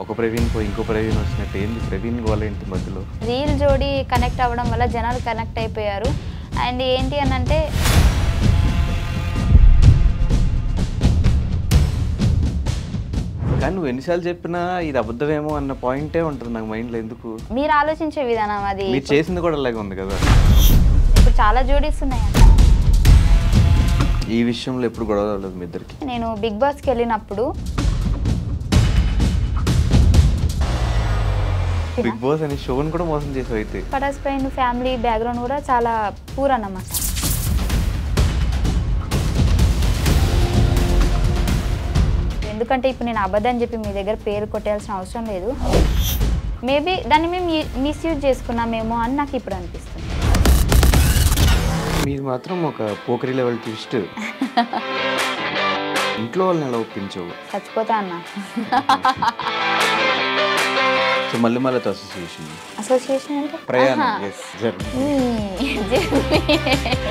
ఒక ప్రవీణ్ పోయి ఇంకో ప్రవీణ్ వచ్చినట్టు ఏంది ప్రవీణ్ గోల ఏంటి మధ్యలో? రీల్ జోడి కనెక్ట్ అవ్వడం వల్ల జనాలు కనెక్ట్ అయిపోయారు. అండ్ ఏంటి అని అంటే కానీ నువ్వు ఎన్నిసార్లు చెప్పినా ఇది అబద్ధమేమో అన్న పాయింటే ఉంటుంది నాకు మైండ్లో. ఎందుకు మీరు ఆలోచించే విధానం అది. మీరు చేసింది కూడా అలాగే ఉంది కదా. ఇప్పుడు చాలా జోడీస్ ఉన్నాయి. ఈ విషయంలో ఎప్పుడు గొడవ లేదు మీ ఇద్దరికి? నేను బిగ్ బాస్కి వెళ్ళినప్పుడు బిగ్ బాస్ అనే షోని కూడా మోసం చేసావు అయితే. పటాస్ పైన ఫ్యామిలీ బ్యాక్గ్రౌండ్ కూడా చాలా పూర్ అన్నమాట. ఎందుకంటే ఇప్పుడు నేను అబద్ధం చెప్పి మీ దగ్గర పేరు కొట్టేయాల్సిన అవసరం లేదు. మేబీ దాన్ని మేము మిస్యూజ్ చేసుకున్నామేమో అని నాకు ఇప్పుడు అనిపిస్తుంది. మీరు మాత్రం ఒక పోకరీ లెవెల్ ట్విస్ట్. ఇంట్లో వాళ్ళని ఎలా ఒప్పించవు? చచ్చిపోతా అన్న. సో మళ్ళీ అసోసియేషన్ అంటే ప్రయాణం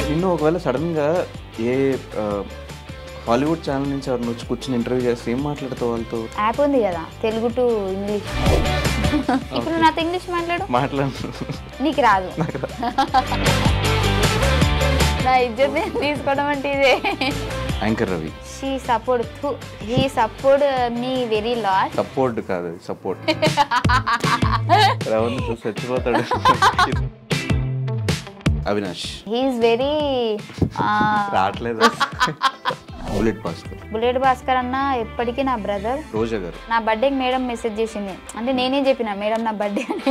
నిన్ను ఒకవేళ సడన్ గా ఏ హాలీవుడ్ ఛానల్ నుంచి ఎవరిని వచ్చి కూర్చొని ఇంటర్వ్యూ చేస్తే ఏం మాట్లాడతావు వాళ్ళతో? యాప్ ఉంది కదా తెలుగు టు ఇంగ్లీష్. ఇప్పుడు నాతో ఇంగ్లీష్ మాట్లాడు. నీకు రాదు. నా ఇజ్జత్ తీసుకోవడం అంటే ఇదే. Anchor Ravi he support me very lot. Support కాదు సపోర్ట్. రవణ్ చచ్చిపోతాడు. అవినాష్ హీఈస్ వెరీ రావట్లేదు. బుల్లెట్ భాస్కర్ అన్న ఎప్పటికీ నా బ్రదర్. రోజా గారు నా బర్త్డేకి మేడం మెసేజ్ చేసింది. అంటే నేనే చెప్పిన మేడం నా బర్త్డే అని.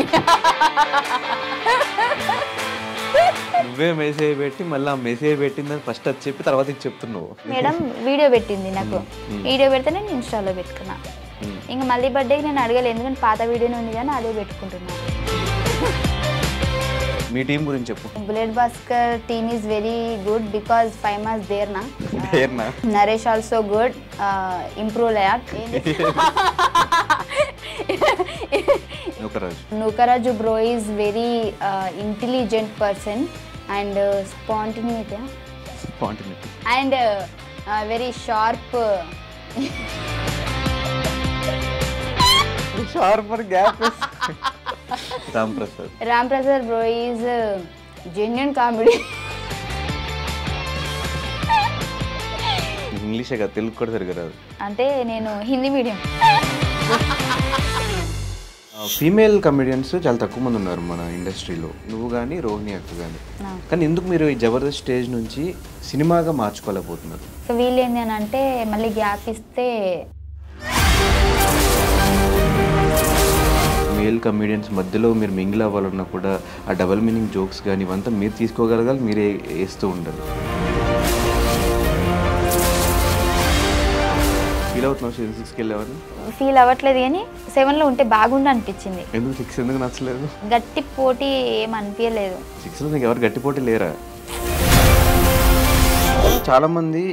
నువ్వే మెసేజ్ పెట్టి మళ్ళీ మెసేజ్ పెట్టిందని ఫస్ట్ అది చెప్పి తర్వాత ఇది చెప్తున్నావు. మేడం వీడియో పెట్టింది నాకు. వీడియో పెడితే నేను ఇన్స్టాలో పెట్టుకున్నా. ఇంకా మళ్ళీ బర్త్డేకి నేను అడగలేదు, ఎందుకంటే పాత వీడియోనే ఉంది కానీ అదే పెట్టుకుంటున్నాను. మీ టీం గురించి చెప్పు. Bullet Bhaskar team is very good because 5 months there నా. Naresh also good, improve lot. Nookaraju bro is very intelligent person and spontaneity and very sharp. Ram Prasad bro is genuine comedy. ఇంగ్లీషే కదా, తెలుగు కూడా సరిగ్గా రాదు. అంటే నేను హిందీ మీడియం. ఫీమేల్ కమెడియన్స్ చాలా తక్కువ మంది ఉన్నారు మన ఇండస్ట్రీలో, నువ్వు కానీ రోహిణి అక్క కానీ. కానీ ఎందుకు మీరు ఈ జబర్దస్త్ స్టేజ్ నుంచి సినిమాగా మార్చుకోలేకపోతున్నారు? సో వీళ్ళు ఏంటి అని అంటే మళ్ళీ గ్యాప్ ఇస్తే మేల్ కమెడియన్స్ మధ్యలో మీరు మింగిల్ అవ్వాలన్నా కూడా ఆ డబల్ మీనింగ్ జోక్స్ కానీ ఇవంతా మీరు తీసుకోగలగాలి, మీరే వేస్తూ ఉండాలి. ఫీల్ అవుతున్నావు సీజన్ 6కి వెళ్ళేవారు? ఫీల్ అవ్వట్లేదు కానీ 7లో ఉంటే బాగుండు అనిపించింది. ఎందుకు 6 ఎందుకు నచ్చలేదు? గట్టి పోటీ ఏం అనిపించలేదు. 6లో నీకు ఎవరు గట్టి పోటీ లేరా? చాలా మంది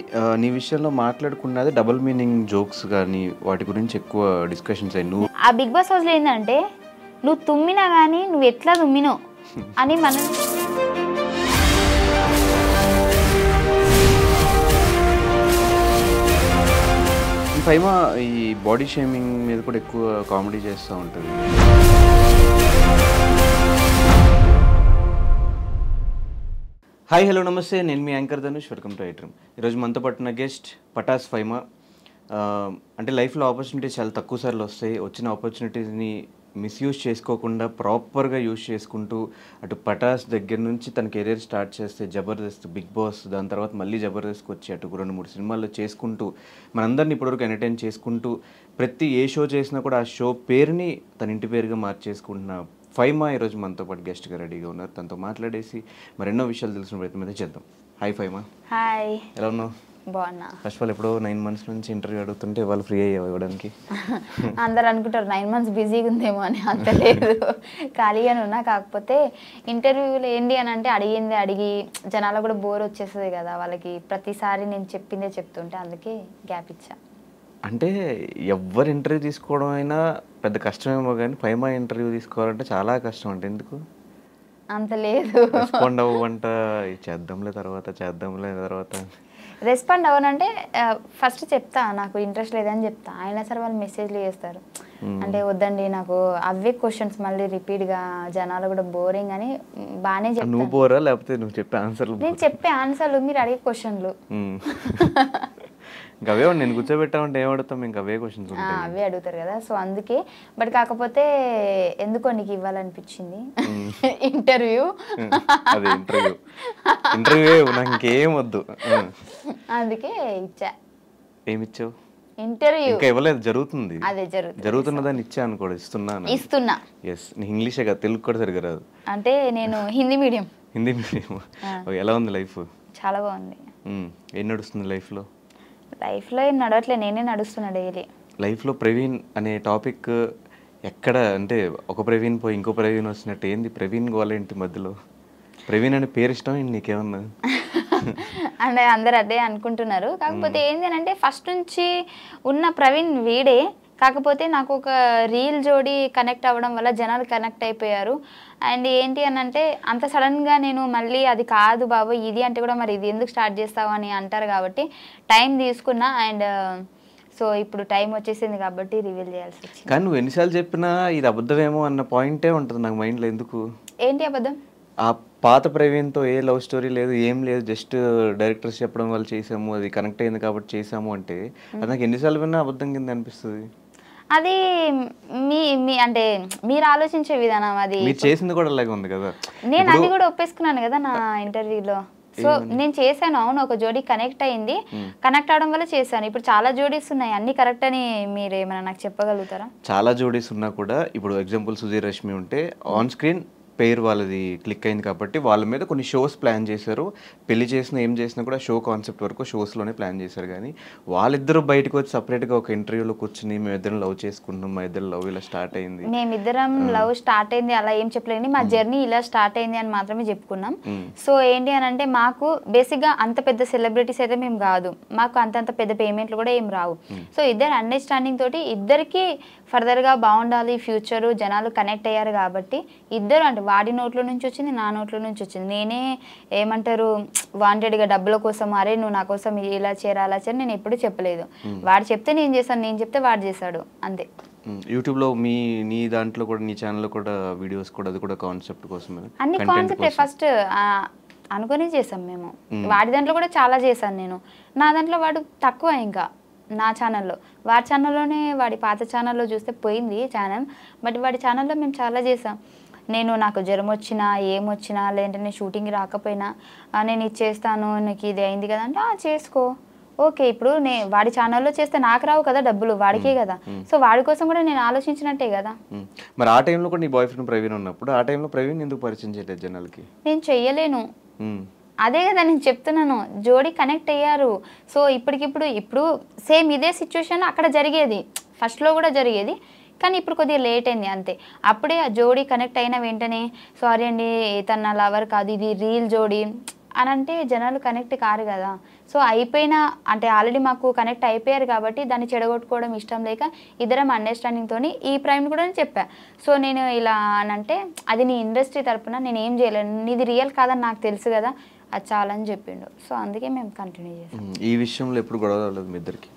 నీ విషయంలో మాట్లాడుకున్నది డబుల్ మీనింగ్ జోక్స్ కానీ వాటి గురించి ఎక్కువ డిస్కషన్స్ అయ్యి. నువ్వు ఆ బిగ్ బాస్ హౌస్లో ఏంటంటే నువ్వు తుమ్మినా కానీ నువ్వు ఎట్లా తుమ్మినో అని మనం పైమా ఈ బాడీ షేమింగ్ మీద కూడా ఎక్కువ కామెడీ చేస్తూ ఉంటుంది. హాయ్ హలో నమస్తే, నేను మీ anchor Dhanush. Welcome to iDream. ఈరోజు మనతో పట్టిన గెస్ట్ పటాస్ ఫైమా. అంటే లైఫ్లో ఆపర్చునిటీస్ చాలా తక్కువ సార్లు వస్తాయి. వచ్చిన ఆపర్చునిటీస్ని మిస్యూజ్ చేసుకోకుండా ప్రాపర్గా యూజ్ చేసుకుంటూ అటు పటాస్ దగ్గర నుంచి తన కెరీర్ స్టార్ట్ చేస్తే జబర్దస్త్, బిగ్ బాస్, దాని తర్వాత మళ్ళీ జబర్దస్త్కి వచ్చి అటు 2-3 సినిమాల్లో చేసుకుంటూ మనందరినీ ఇప్పటివరకు ఎంటర్టైన్ చేసుకుంటూ ప్రతి ఏ షో చేసినా కూడా ఆ షో పేరుని తన ఇంటి పేరుగా మార్చేసుకుంటున్న ఫైమా ఈరోజు మనతో పాటు గెస్ట్గా రెడీగా ఉన్నారు. తనతో మాట్లాడేసి మరెన్నో విషయాలు తెలిసిన ప్రయత్నం అయితే చేద్దాం. హాయ్ ఫైమా. హాయ్. ఎలా ఉన్నావు? బాగున్నా. ఫస్ట్ ఆఫ్ ఆల్ ఎప్పుడో 9 months నుంచి ఇంటర్వ్యూ అడుగుతుంటే వాళ్ళు ఫ్రీ అయ్యావు ఇవ్వడానికి. అందరు అనుకుంటారు 9 months బిజీగా ఉందేమో అని. అంత లేదు, ఖాళీగానే ఉన్నా. కాకపోతే ఇంటర్వ్యూలో ఏంటి అని అంటే అడిగి జనాలు కూడా బోర్ వచ్చేస్తుంది కదా వాళ్ళకి, ప్రతిసారి నేను చెప్పిందే చెప్తుంటే అందుకే గ్యాప్ ఇచ్చా. అంటే ఎవరు ఇంటర్వ్యూ తీసుకోవడం అయినా పెద్ద కష్టమేమో కానీ ఫైమా ఇంటర్వ్యూ తీసుకోవాలంటే చాలా కష్టం. అంటే ఎందుకు అంత లేదు? రెస్పాండ్ అవ్వంట, చేద్దాంలే తర్వాత రెస్పాండ్ అవ్వనంటే ఫస్ట్ చెప్తా నాకు ఇంట్రెస్ట్ లేదని చెప్తా. అయినా సరే వాళ్ళు మెసేజ్లు చేస్తారు, అంటే వద్దండి నాకు అవే క్వశ్చన్స్ మళ్ళీ రిపీట్గా జనాలు కూడా బోరింగ్ అని బాగానే నువ్వు చెప్తాను. బోరా లేకపోతే నువ్వు చెప్పే ఆన్సర్లు నేను చెప్పే ఆన్సర్లు మీరు అడిగే క్వశ్చన్లు ఇంకా అవే నేను కూర్చోబెట్టామంటే ఏం అడుగుతాం, ఇంకా అవే క్వశ్చన్స్ ఉంటాయి. అవే అడుగుతారు కదా, సో అందుకే. బట్ కాకపోతే ఎందుకో నీకు ఇవ్వాలనిపించింది ఇంటర్వ్యూ. అదే ఇంటర్వ్యూ నాకు ఇంకేం వద్దు. అందుకే ఇచ్చా. ఏమిచ్చావు? ఇంటర్వ్యూ ఇంకా ఇవ్వలేదు, జరుగుతుంది. అదే జరుగుతున్నదాన్ని ఇచ్చా అనుకోడు, ఇస్తున్నా. ఎస్, నీ ఇంగ్లీషే కదా, తెలుగు కూడా సరిగా రాదు. అంటే నేను హిందీ మీడియం. హిందీ మీడియం. ఎలా ఉంది లైఫ్? చాలా బాగుంది. ఏం నడుస్తుంది లైఫ్లో? లైఫ్లో ఏం నడవట్లే, నేనే నడుస్తున్నా డైలీ. లైఫ్లో ప్రవీణ్ అనే టాపిక్ ఎక్కడ అంటే ఒక ప్రవీణ్ పోయి ఇంకో ప్రవీణ్ వచ్చినట్టు ఏంది ప్రవీణ్ గోలేంటి మధ్యలో? ప్రవీణ్ అనే పేరు ఇష్టం ఏంటి నీకేమన్నా? అంటే అందరు అదే అనుకుంటున్నారు. కాకపోతే ఏంటి అంటే ఫస్ట్ నుంచి ఉన్న ప్రవీణ్ వీడే. కాకపోతే నాకు ఒక రీల్ జోడి కనెక్ట్ అవ్వడం వల్ల జనాలు కనెక్ట్ అయిపోయారు. అండ్ ఏంటి అని అంటే అంత సడన్గా నేను మళ్ళీ అది కాదు బాబు ఇది అంటే కూడా మరి ఇది ఎందుకు స్టార్ట్ చేస్తావు అని అంటారు కాబట్టి టైం తీసుకున్నా. అండ్ సో ఇప్పుడు టైం వచ్చేసింది కాబట్టి రివీల్ చేయాల్సి వచ్చింది. కానీ నువ్వు ఎన్నిసార్లు చెప్పినా ఇది అబద్ధమేమో అన్న పాయింటే ఉంటుంది నాకు మైండ్లో. ఎందుకు? ఏంటి అబద్ధం? ఆ పాత ప్రవీణ్తో ఏ లవ్ స్టోరీ లేదు, ఏం లేదు, జస్ట్ డైరెక్టర్స్ చెప్పడం వల్ల చేసాము, అది కనెక్ట్ అయింది కాబట్టి చేసాము అంటే అది నాకు ఎన్నిసార్లు విన్నా అబద్ధం కింద అనిపిస్తుంది. అది మీ అంటే మీరు ఆలోచించే విధానం. అది మీరు చేసింది కూడా అలాగే ఉంది కదా. నేను అది కూడా ఒప్పేసుకున్నాను కదా నా ఇంటర్వ్యూలో. సో నేను చేశాను, అవును ఒక జోడీ కనెక్ట్ అయింది, కనెక్ట్ అవడం వల్ల చేశాను. ఇప్పుడు చాలా జోడీస్ ఉన్నాయి, అన్ని కరెక్ట్ అని మీరు ఏమైనా నాకు చెప్పగలుగుతారా? చాలా జోడీస్ ఉన్నా కూడా ఇప్పుడు ఎగ్జాంపుల్ సుధీర్ రష్మి ఉంటే ఆన్ స్క్రీన్ పేరు వాళ్ళది క్లిక్ అయింది కాబట్టి వాళ్ళ మీద కొన్ని షోస్ ప్లాన్ చేశారు. పెళ్లి చేసినా ఏం చేసినా కూడా షో కాన్సెప్ట్ వరకు షోస్లోనే ప్లాన్ చేశారు. కానీ వాళ్ళిద్దరూ బయటకు వచ్చి సపరేట్గా ఒక ఇంటర్వ్యూలో కూర్చుని మేమిద్దరం లవ్ చేసుకుంటున్నాం, మా ఇద్దరు లవ్ ఇలా స్టార్ట్ అయింది, మేమిద్దరం లవ్ స్టార్ట్ అయింది అలా ఏం చెప్పలేండి, మా జర్నీ ఇలా స్టార్ట్ అయింది అని మాత్రమే చెప్పుకున్నాం. సో ఏంటి అని అంటే మాకు బేసిక్గా అంత పెద్ద సెలబ్రిటీస్ అయితే మేము కాదు, మాకు అంతంత పెద్ద పేమెంట్లు కూడా ఏం రావు. సో ఇద్దరు అండర్స్టాండింగ్ తోటి ఇద్దరికి ఫర్దర్గా బాగుండాలి ఫ్యూచరు, జనాలు కనెక్ట్ అయ్యారు కాబట్టి ఇద్దరు అంటే వాడి నోట్లో నుంచి వచ్చింది, నా నోట్లో నుంచి వచ్చింది. నేనే ఏమంటారు వాంటెడ్గా డబ్బుల కోసం అరే నువ్వు నా కోసం ఇలా చేరా అలా చేరా నేను ఎప్పుడు చెప్పలేదు. వాడు చెప్తే నేను చేశాను, నేను చెప్తే వాడు చేశాడు, అంతే. యూట్యూబ్లో నీ దాంట్లో కూడా నీ ఛానల్లో కూడా వీడియోస్ కూడా అది కూడా కాన్సెప్ట్ కోసమే, అన్ని కాన్సెప్టే ఫస్ట్ అనుకుని చేసాం మేము. వాడి దాంట్లో కూడా చాలా చేశాను నేను, నా దాంట్లో వాడు తక్కువ. ఇంకా నా ఛానల్లో, వాడి ఛానల్లోనే వాడి పాత ఛానల్లో చూస్తే పోయింది ఛానల్, బట్ వాడి ఛానల్లో మేము చాలా చేసాం. నేను నాకు జ్వరం వచ్చినా ఏమొచ్చినా లేదంటే నేను షూటింగ్ రాకపోయినా నేను ఇది చేస్తాను నీకు ఇది అయింది కదా అంటే చేసుకో ఓకే. ఇప్పుడు వాడి ఛానల్లో చేస్తే నాకు రావు కదా డబ్బులు, వాడికే కదా. సో వాడి కోసం కూడా నేను ఆలోచించినట్టే కదా. మరి ఆ టైంలో కూడా నీ బాయ్ ఫ్రెండ్ ప్రవీణ్ ఉన్నప్పుడు ఆ టైంలో ప్రవీణ్ ఎందుకు పరిచయం చేయలేదు జనాలకి? నేను చెయ్యలేను, అదే కదా నేను చెప్తున్నాను, జోడీ కనెక్ట్ అయ్యారు. సో ఇప్పుడు సేమ్ ఇదే సిచ్యువేషన్ అక్కడ జరిగేది, ఫస్ట్లో కూడా జరిగేది, కానీ ఇప్పుడు కొద్దిగా లేట్ అయింది అంతే. అప్పుడే ఆ జోడీ కనెక్ట్ అయిన వెంటనే సారీ అండి తన లవర్ కాదు ఇది రీల్ జోడీ అని అంటే జనాలు కనెక్ట్ కారు కదా. సో అయిపోయినా అంటే ఆల్రెడీ మాకు కనెక్ట్ అయిపోయారు కాబట్టి దాన్ని చెడగొట్టుకోవడం ఇష్టం లేక ఇద్దరం అండర్స్టాండింగ్తో ఈ ప్రైమ్ కూడా చెప్పా. సో నేను ఇలా అని అంటే అది నీ ఇండస్ట్రీ తరపున నేను ఏం చేయలేను, నీది రియల్ కాదని నాకు తెలుసు కదా, అది చాలని చెప్పిండు. సో అందుకే మేము కంటిన్యూ చేసాం. ఈ విషయంలో ఎప్పుడు గొడవ రాలేదు మీ ఇద్దరికి?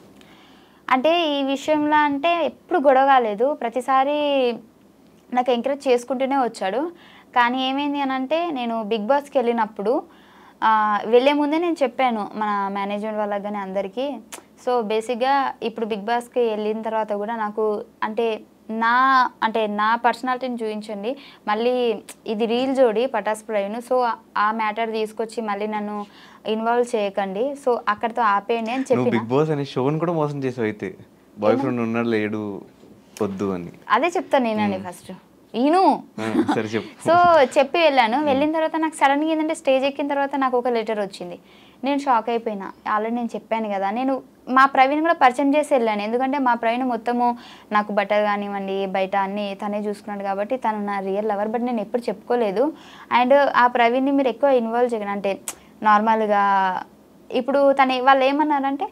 అంటే ఈ విషయంలో అంటే ఎప్పుడు గొడవ కాలేదు, ప్రతిసారి నాకు ఎంకరేజ్ చేసుకుంటూనే వచ్చాడు. కానీ ఏమైంది అని అంటే నేను బిగ్ బాస్కి వెళ్ళినప్పుడు వెళ్ళే ముందే నేను చెప్పాను మన మేనేజ్మెంట్ వాళ్ళకి కానీ అందరికీ. సో బేసిక్గా ఇప్పుడు బిగ్ బాస్కి వెళ్ళిన తర్వాత కూడా నాకు అంటే నా పర్సనాలిటీని చూపించండి, మళ్ళీ ఇది రీల్ జోడి పటాస్ ప్రవీణ్, సో ఆ మ్యాటర్ తీసుకొచ్చి మళ్ళీ నన్ను ఇన్వాల్వ్ చేయకండి, సో అక్కడితో ఆపేయండి అని చెప్పి. బిగ్ బాస్ అనే షోని కూడా మోసం చేసావు అయితే, బాయ్ ఫ్రెండ్ ఉన్నాడు లేడు వద్దు అని. అదే చెప్తాను నేనండి ఫస్ట్ సో చెప్పి వెళ్ళాను. వెళ్ళిన తర్వాత నాకు సడన్గా ఏంటంటే స్టేజ్ ఎక్కిన తర్వాత నాకు ఒక లెటర్ వచ్చింది, నేను షాక్ అయిపోయినా. ఆల్రెడీ నేను చెప్పాను కదా, నేను మా ప్రవీణ్ కూడా పరిచయం చేసి వెళ్ళాను, ఎందుకంటే మా ప్రవీణ్ మొత్తము నాకు బట్టలు కానివ్వండి బయట అన్నీ తనే చూసుకున్నాడు కాబట్టి తను నా రియల్ లవర్, బట్ నేను ఎప్పుడు చెప్పుకోలేదు. అండ్ ఆ ప్రవీణ్ని మీరు ఎక్కువ ఇన్వాల్వ్ చేయను అంటే నార్మల్గా ఇప్పుడు వాళ్ళు ఏమన్నారంటే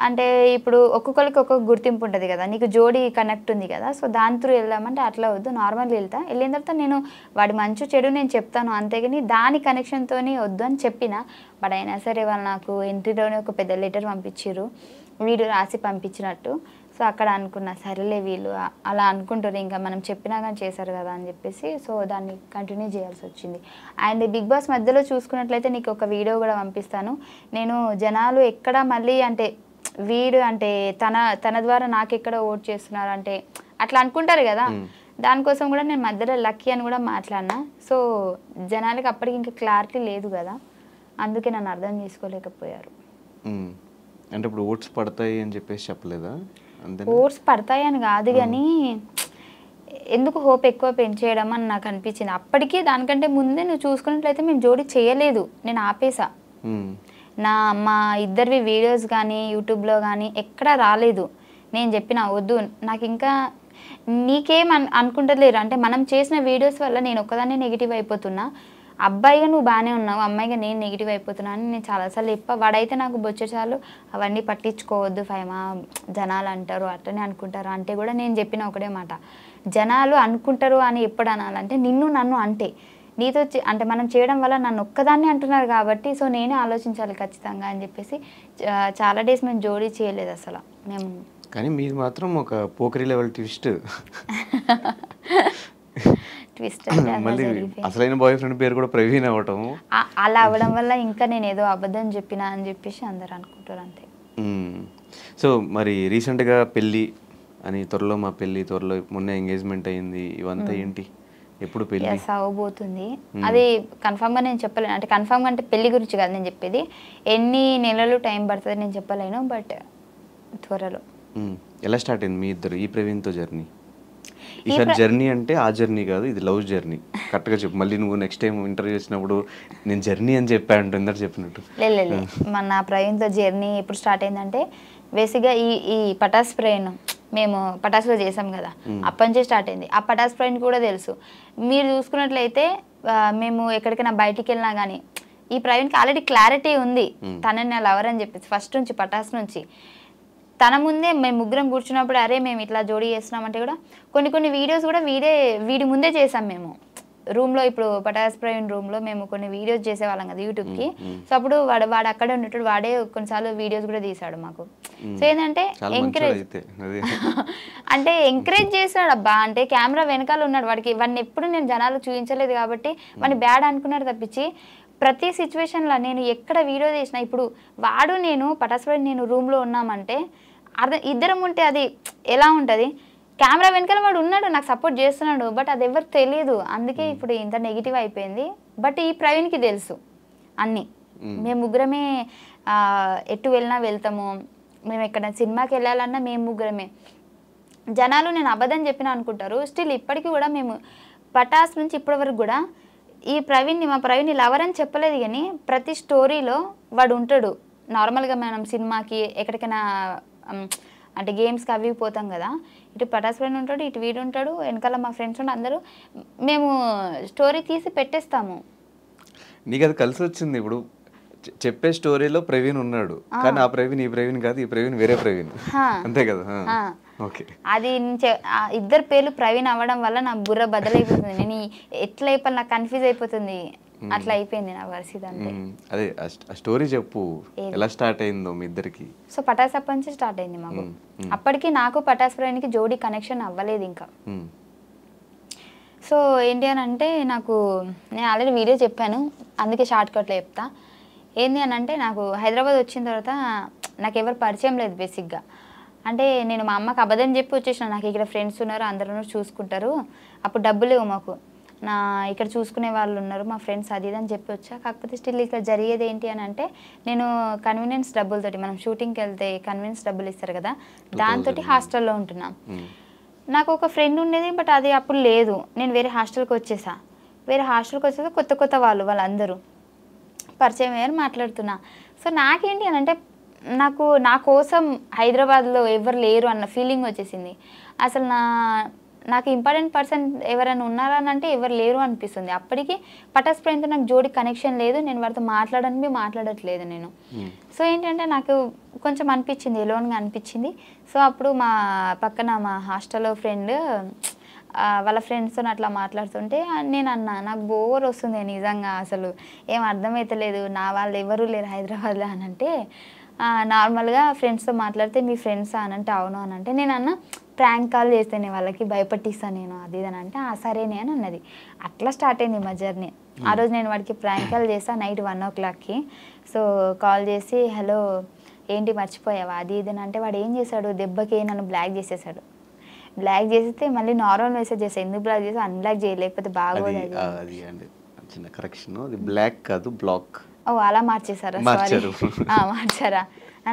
అంటే ఇప్పుడు ఒక్కొక్కరికి ఒక్కొక్క గుర్తింపు ఉంటుంది కదా, నీకు జోడీ కనెక్ట్ ఉంది కదా, సో దాని త్రూ వెళ్దామంటే అట్లా వద్దు, నార్మల్గా వెళ్ళిన తర్వాత నేను వాడి మంచి చెడు నేను చెప్తాను అంతేగాని దాని కనెక్షన్తో వద్దు అని చెప్పిన. బట్ అయినా సరే వాళ్ళు నాకు ఎంట్రీలోనే ఒక పెద్ద లెటర్ పంపించారు, వీడియో రాసి పంపించినట్టు. సో సో అక్కడ అనుకున్నా సరేలే వీళ్ళు అలా అనుకుంటారు, ఇంకా మనం చెప్పినా కానీ చేశారు కదా అని చెప్పేసి సో దాన్ని కంటిన్యూ చేయాల్సి వచ్చింది. అండ్ బిగ్ బాస్ మధ్యలో చూసుకున్నట్లయితే నీకు ఒక వీడియో కూడా పంపిస్తాను. నేను జనాలు ఎక్కడ మళ్ళీ అంటే వీడు అంటే తన ద్వారా నాకు ఎక్కడ ఓట్ చేస్తున్నారు అంటే అట్లా అనుకుంటారు కదా, దానికోసం కూడా నేను మధ్యలో లక్కీ అని కూడా మాట్లాడినా. సో జనాలకి అప్పటికి ఇంకా క్లారిటీ లేదు కదా, అందుకే నన్ను అర్థం చేసుకోలేకపోయారు. అంటే ఇప్పుడు ఓట్స్ పడతాయి అని చెప్పేసి చెప్పలేదా? ఓట్స్ పడతాయి అని కాదు కానీ ఎందుకు హోప్ ఎక్కువ పెంచేయడం అని నాకు అనిపించింది. అప్పటికి దానికంటే ముందే నువ్వు చూసుకున్నట్లయితే మేము జోడీ చేయలేదు, నేను ఆపేసా. మా ఇద్దరివి వీడియోస్ కానీ యూట్యూబ్లో కానీ ఎక్కడా రాలేదు. నేను చెప్పిన వద్దు నాకు ఇంకా నీకేం అనుకుంటలేరు అంటే మనం చేసిన వీడియోస్ వల్ల నేను ఒక్కదాన్ని నెగిటివ్ అయిపోతున్నా, అబ్బాయిగా నువ్వు బాగానే ఉన్నావు, అమ్మాయిగా నేను నెగిటివ్ అయిపోతున్నా అని నేను చాలాసార్లు చెప్పా. వాడైతే నాకు బొచ్చచాలు అవన్నీ పట్టించుకోవద్దు ఫైమా, జనాలు అంటారు అట్లనే అనుకుంటారు అంటే కూడా నేను చెప్పిన ఒకటే మాట, జనాలు అనుకుంటారు అని ఎప్పుడు అనాలంటే నన్ను అంటే నీతో అంటే మనం చేయడం వల్ల నన్ను ఒక్కదాన్ని అంటున్నారు కాబట్టి సో నేనే ఆలోచించాలి ఖచ్చితంగా అని చెప్పేసి చాలా డేస్ మేము జోడీ చేయలేదు అసలు మేము. కానీ మీది మాత్రం ఒక పోకరి లెవెల్ ట్విస్ట్. ట్విస్ట్ మళ్ళీ అసలైన బాయ్ ఫ్రెండ్ పేరు కూడా ప్రవీణ్ అవ్వటం, అలా అవ్వడం వల్ల ఇంకా నేను ఏదో అబద్ధం చెప్పినా అని చెప్పేసి అందరు అనుకుంటారు అంతే. సో మరి రీసెంట్గా పెళ్ళి అని, త్వరలో మా పెళ్ళి, త్వరలో మొన్న ఎంగేజ్మెంట్ అయింది, ఇవంతా ఏంటి ఎప్పుడు పెళ్ళి అవబోతుంది అది కన్ఫామ్గా నేను చెప్పలేను. అంటే కన్ఫామ్గా అంటే పెళ్లి గురించి కాదు నేను చెప్పేది, ఎన్ని నెలలు టైం పడుతుంది నేను చెప్పలేను, బట్ త్వరలో. ఎలా స్టార్ట్ అయింది మీ ఇద్దరు ఈ ప్రవీణ్తో జర్నీ? ఈసారి జర్నీ అంటే ఆ జర్నీ కాదు, ఇది లవ్ జర్నీ. కరెక్ట్గా చెప్పు, మళ్ళీ నువ్వు నెక్స్ట్ టైం ఇంటర్వ్యూ చేసినప్పుడు నేను జర్నీ అని చెప్పాను ఇందరు చెప్పినట్టు. లేదు మన ప్రవీణ్తో జర్నీ ఎప్పుడు స్టార్ట్ అయిందంటే బేసిక్గా ఈ పటాస్ ప్రయాణం మేము పటాస్లో చేసాం కదా, అప్పటి నుంచే స్టార్ట్ అయింది. ఆ పటాస్ ప్రయాణం కూడా తెలుసు మీరు చూసుకున్నట్లయితే, మేము ఎక్కడికైనా బయటికి వెళ్ళినా కానీ ఈ ప్రవీణ్కి ఆల్రెడీ క్లారిటీ ఉంది తనని లవర్ అని చెప్పేసి ఫస్ట్ నుంచి పటాస్ నుంచి. తన ముందే మేము ముగ్గురం కూర్చున్నప్పుడు అరే మేము ఇట్లా జోడీ చేస్తున్నామంటే కూడా కొన్ని వీడియోస్ కూడా వీడి ముందే చేసాం మేము రూమ్లో. ఇప్పుడు పటాస్ ప్రవీణ్ రూమ్లో మేము కొన్ని వీడియోస్ చేసేవాళ్ళం కదా యూట్యూబ్కి. సో అప్పుడు వాడు అక్కడే ఉన్నట్టు వాడే కొన్నిసార్లు వీడియోస్ కూడా తీసాడు మాకు. సో ఏంటంటే ఎంకరేజ్ చేశాడు అబ్బా, అంటే కెమెరా వెనకాల ఉన్నాడు వాడిని ఎప్పుడు నేను జనాలు చూపించలేదు కాబట్టి వాడిని బ్యాడ్ అనుకున్నాడు తప్పించి ప్రతి సిచ్యువేషన్లో నేను ఎక్కడ వీడియో తీసినా ఇప్పుడు వాడు నేను పటాస్ ప్రవీణ్ నేను రూమ్లో ఉన్నామంటే ఇద్దరం ఉంటే అది ఎలా ఉంటుంది, కెమెరా వెనకాల వాడు ఉన్నాడు నాకు సపోర్ట్ చేస్తున్నాడు, బట్ అది ఎవరికి తెలియదు. అందుకే ఇప్పుడు ఇంత నెగిటివ్ అయిపోయింది. బట్ ఈ ప్రవీణ్కి తెలుసు అన్నీ, మేము ముగ్గురమే ఎటు వెళ్ళినా వెళ్తాము, మేము ఎక్కడ సినిమాకి వెళ్ళాలన్నా మేము ముగ్గురమే. జనాలు నేను అబద్ధం చెప్పినా అనుకుంటారు, స్టిల్ ఇప్పటికీ కూడా మేము పటాస్ నుంచి ఇప్పటి వరకు కూడా మా ప్రవీణ్ని లవర్ అని చెప్పలేదు కానీ ప్రతి స్టోరీలో వాడు ఉంటాడు. నార్మల్గా మనం సినిమాకి ఎక్కడికైనా అంటే గేమ్స్కి అవి పోతాం కదా, ఇటు పటాస్ ప్రవీణ్ ఉంటాడు, ఇటు వీడు ఉంటాడు, వెనకాల మా ఫ్రెండ్స్ ఉంటే అందరూ మేము స్టోరీ తీసి పెట్టేస్తాము. నీకు అది కలిసి వచ్చింది. ఇప్పుడు చెప్పే స్టోరీలో ప్రవీణ్ ఉన్నాడు కానీ ఆ ప్రవీణ్ ఈ ప్రవీణ్ కాదు, ఈ ప్రవీణ్ వేరే ప్రవీణ్, అంతే కదా? అది ఇద్దరు పేర్లు ప్రవీణ్ అవ్వడం వల్ల నా బుర్ర బదలైపోతుంది, నేను ఎట్లా అయిపోయి నాకు కన్ఫ్యూజ్ అయిపోతుంది, అట్లా అయిపోయింది నా పరిస్థితి అంతే. అదే స్టోరీ చెప్పు, ఎలా స్టార్ట్ అయిందో మీ ఇద్దరికి? సో పటాస్ అప్పటి నుంచి స్టార్ట్ అయింది మాకు. అప్పటికి నాకు పటాస్ ప్రవీణ్కి జోడీ కనెక్షన్ అవ్వలేదు ఇంకా. సో ఏంటి అని అంటే నేను ఆల్రెడీ వీడియో చెప్పాను, అందుకే షార్ట్ కట్లో చెప్తా. ఏంటి అని అంటే నాకు హైదరాబాద్ వచ్చిన తర్వాత నాకు ఎవరు పరిచయం లేదు బేసిక్గా. అంటే నేను మా అమ్మకి అబద్ధం చెప్పి వచ్చేసిన, నాకు ఇక్కడ ఫ్రెండ్స్ ఉన్నారు అందరూ చూసుకుంటారు, అప్పుడు డబ్బులు లేవు మాకు, ఇక్కడ చూసుకునే వాళ్ళు ఉన్నారు మా ఫ్రెండ్స్ అది ఇది అని చెప్పి వచ్చా. కాకపోతే స్టిల్ ఇక్కడ జరిగేది ఏంటి అని అంటే నేను కన్వీనియన్స్ డబ్బులతోటి, మనం షూటింగ్కి వెళ్తే కన్వీనియన్స్ డబ్బులు ఇస్తారు కదా, దాంతో హాస్టల్లో ఉంటున్నాం. నాకు ఒక ఫ్రెండ్ ఉండేది బట్ అది అప్పుడు లేదు, నేను వేరే హాస్టల్కి వచ్చేసా. వేరే హాస్టల్కి వచ్చేసి కొత్త వాళ్ళందరూ పరిచయం అయ్యారు, మాట్లాడుతున్నా. సో నాకేంటి అని అంటే నా కోసం హైదరాబాద్లో ఎవరు లేరు అన్న ఫీలింగ్ వచ్చేసింది. అసలు నాకు ఇంపార్టెంట్ పర్సన్ ఎవరైనా ఉన్నారా అని అంటే ఎవరు లేరు అనిపిస్తుంది. అప్పటికి పటాస్ ప్రవీణ్తో నాకు జోడి కనెక్షన్ లేదు, నేను వాడితో మాట్లాడట్లేదు నేను. సో ఏంటంటే నాకు కొంచెం అనిపించింది, ఎలోన్గా అనిపించింది. సో అప్పుడు మా పక్కన మా హాస్టల్లో ఫ్రెండ్ వాళ్ళ ఫ్రెండ్స్తో అట్లా మాట్లాడుతుంటే నేను అన్నా నాకు బోర్ వస్తుంది నిజంగా, అసలు ఏం అర్థమవుతలేదు, నా వాళ్ళు ఎవరూ లేరు హైదరాబాద్లో అని అంటే నార్మల్గా ఫ్రెండ్స్తో మాట్లాడితే మీ ఫ్రెండ్స్ అని అంటే అవును అని అంటే నేను అన్న ప్రాంక్ కాల్ చేస్తేనే వాళ్ళకి భయపట్టిస్తాను నేను అది ఇది అని అంటే సరేనే అని అన్నది. అట్లా స్టార్ట్ అయింది మా జర్నీ. ఆ రోజు నేను వాడికి ప్రాంక్ కాల్ చేస్తాను నైట్ 1:00కి. సో కాల్ చేసి హలో ఏంటి మర్చిపోయావా అది ఇది అని అంటే వాడు ఏం చేశాడు దెబ్బకి నన్ను బ్లాక్ చేసేసాడు. బ్లాక్ చేస్తే మళ్ళీ నార్మల్ మెసేజ్ చేస్తాను ఎందుకు బ్లాక్ చేసి అన్బ్లాక్ చేయలేకపోతే బాగోదు అది అండి చిన్న కరెక్షన్, అది బ్లాక్ కాదు బ్లాక్. ఓ అలా మార్చేసారా? సారీ మార్చారా?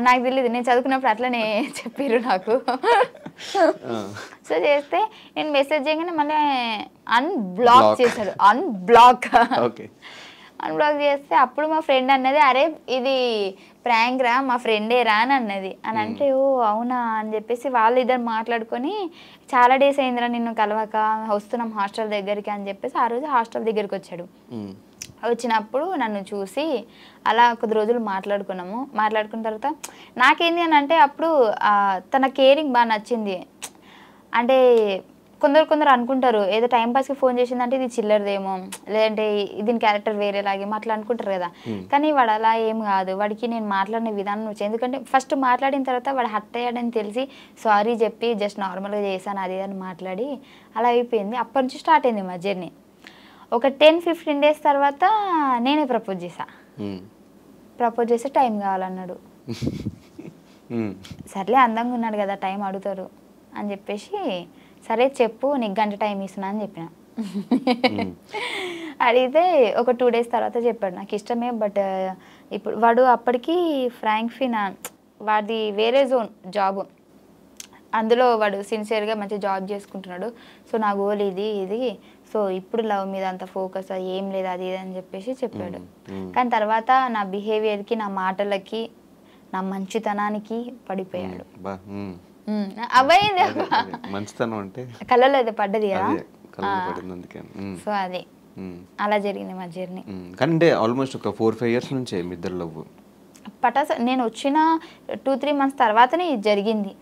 నాకు తెలియదు, నేను చదువుకున్నప్పుడు అట్లనే చెప్పారు నాకు. సో చేస్తే నేను మెసేజ్ చేయగానే మళ్ళీ అన్బ్లాక్ చేశాడు. అన్బ్లాక్ చేస్తే అప్పుడు మా ఫ్రెండ్ అన్నది అరే ఇది ప్రాంక్ రా మా ఫ్రెండే రా అని అన్నది. అని అంటే ఓ అవునా అని చెప్పేసి వాళ్ళు ఇద్దరు మాట్లాడుకొని చాలా డేస్ అయిందిరా నిన్ను కలవక వస్తున్నాం హాస్టల్ దగ్గరికి అని చెప్పేసి ఆ రోజు హాస్టల్ దగ్గరికి వచ్చాడు. వచ్చినప్పుడు నన్ను చూసి అలా కొద్ది రోజులు మాట్లాడుకున్నాము. మాట్లాడుకున్న తర్వాత నాకేంది అని అంటే అప్పుడు తన కేరింగ్ బాగా నచ్చింది. అంటే కొందరు అనుకుంటారు ఏదో టైంపాస్కి ఫోన్ చేసిందంటే ఇది చిల్లరదేమో లేదంటే దీని క్యారెక్టర్ వేరేలాగేమో అట్లా అనుకుంటారు కదా. కానీ వాడు అలా ఏం కాదు. వాడికి నేను మాట్లాడిన విధానం వచ్చి ఎందుకంటే ఫస్ట్ మాట్లాడిన తర్వాత వాడు హర్ట్ అయ్యాడని తెలిసి సారీ చెప్పి జస్ట్ నార్మల్గా చేశాను అది అని మాట్లాడి అలా అయిపోయింది. అప్పటి నుంచి స్టార్ట్ అయింది మా జర్నీ. ఒక 10-15 డేస్ తర్వాత నేనే ప్రపోజ్ చేశా. ప్రపోజ్ చేస్తే టైం కావాలన్నాడు. సర్లే అందంగా ఉన్నాడు కదా టైం అడుగుతారు అని చెప్పేసి సరే చెప్పు నీకు గంట టైం ఇస్తున్నా అని చెప్పిన. అడిగితే ఒక 2 డేస్ తర్వాత చెప్పాడు నాకు ఇష్టమే బట్ ఇప్పుడు వాడు అప్పటికి ఫ్రాంక్ఫిన్ వాడి వేరే జోన్ జాబ్, అందులో వాడు సిన్సియర్గా మంచి జాబ్ చేసుకుంటున్నాడు. సో నా గోల్ ఇది సో ఇప్పుడు లవ్ మీద అంత ఫోకస్ ఏం లేదు అది ఇది అని చెప్పేసి చెప్పాడు. కానీ తర్వాత నా బిహేవియర్కి నా మాటలకి నా మంచితనానికి పడిపోయాడు. అబ్బాయింది మంచితనం అంటే కళ్ళలో అయితే పడ్డది కదా. సో అది అలా జరిగింది మా జర్నీ. కానీ అంటే ఆల్మోస్ట్ ఒక 4-5 ఇయర్స్ నుంచే మీ ఇద్దరు లవ్. పటాస్ నేను వచ్చిన 2-3 మంత్స్ తర్వాతనే ఇది జరిగింది.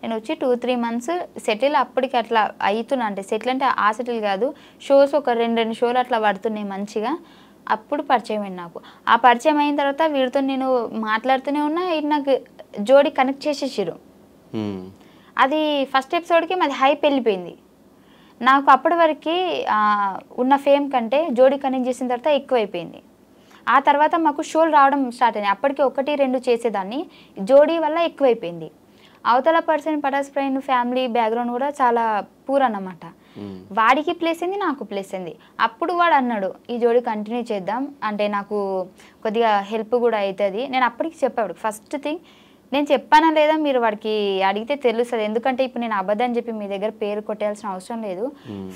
నేను వచ్చి 2-3 మంత్స్ సెటిల్ అప్పటికి అట్లా అవుతున్నా. అంటే సెటిల్ అంటే ఆ సెటిల్ కాదు, షోస్ ఒక 2 షోలు అట్లా పడుతున్నాయి మంచిగా. అప్పుడు పరిచయం అయింది నాకు. ఆ పరిచయం అయిన తర్వాత వీడితో నేను మాట్లాడుతూనే ఉన్నా. ఇది నాకు జోడీ కనెక్ట్ చేసేసారు. అది ఫస్ట్ ఎపిసోడ్కి మాది హైప్ వెళ్ళిపోయింది. నాకు అప్పటి వరకు ఉన్న ఫేమ్ కంటే జోడీ కనెక్ట్ చేసిన తర్వాత ఎక్కువైపోయింది. ఆ తర్వాత మాకు షోలు రావడం స్టార్ట్ అయినాయి. అప్పటికి 1-2 చేసేదాన్ని, జోడీ వల్ల ఎక్కువైపోయింది. అవతల person Patas friend family background కూడా చాలా పూర్ అన్నమాట. వాడికి ప్లేస్ అయింది, నాకు ప్లేస్ అయింది. అప్పుడు వాడు అన్నాడు ఈ జోడీ కంటిన్యూ చేద్దాం అంటే నాకు కొద్దిగా హెల్ప్ కూడా అవుతుంది. నేను అప్పటికి చెప్పాడు ఫస్ట్ థింగ్ నేను చెప్పానా లేదా మీరు వాడికి అడిగితే తెలుస్తుంది. ఎందుకంటే ఇప్పుడు నేను అబద్ధం చెప్పి మీ దగ్గర పేరు కొట్టేయాల్సిన అవసరం లేదు.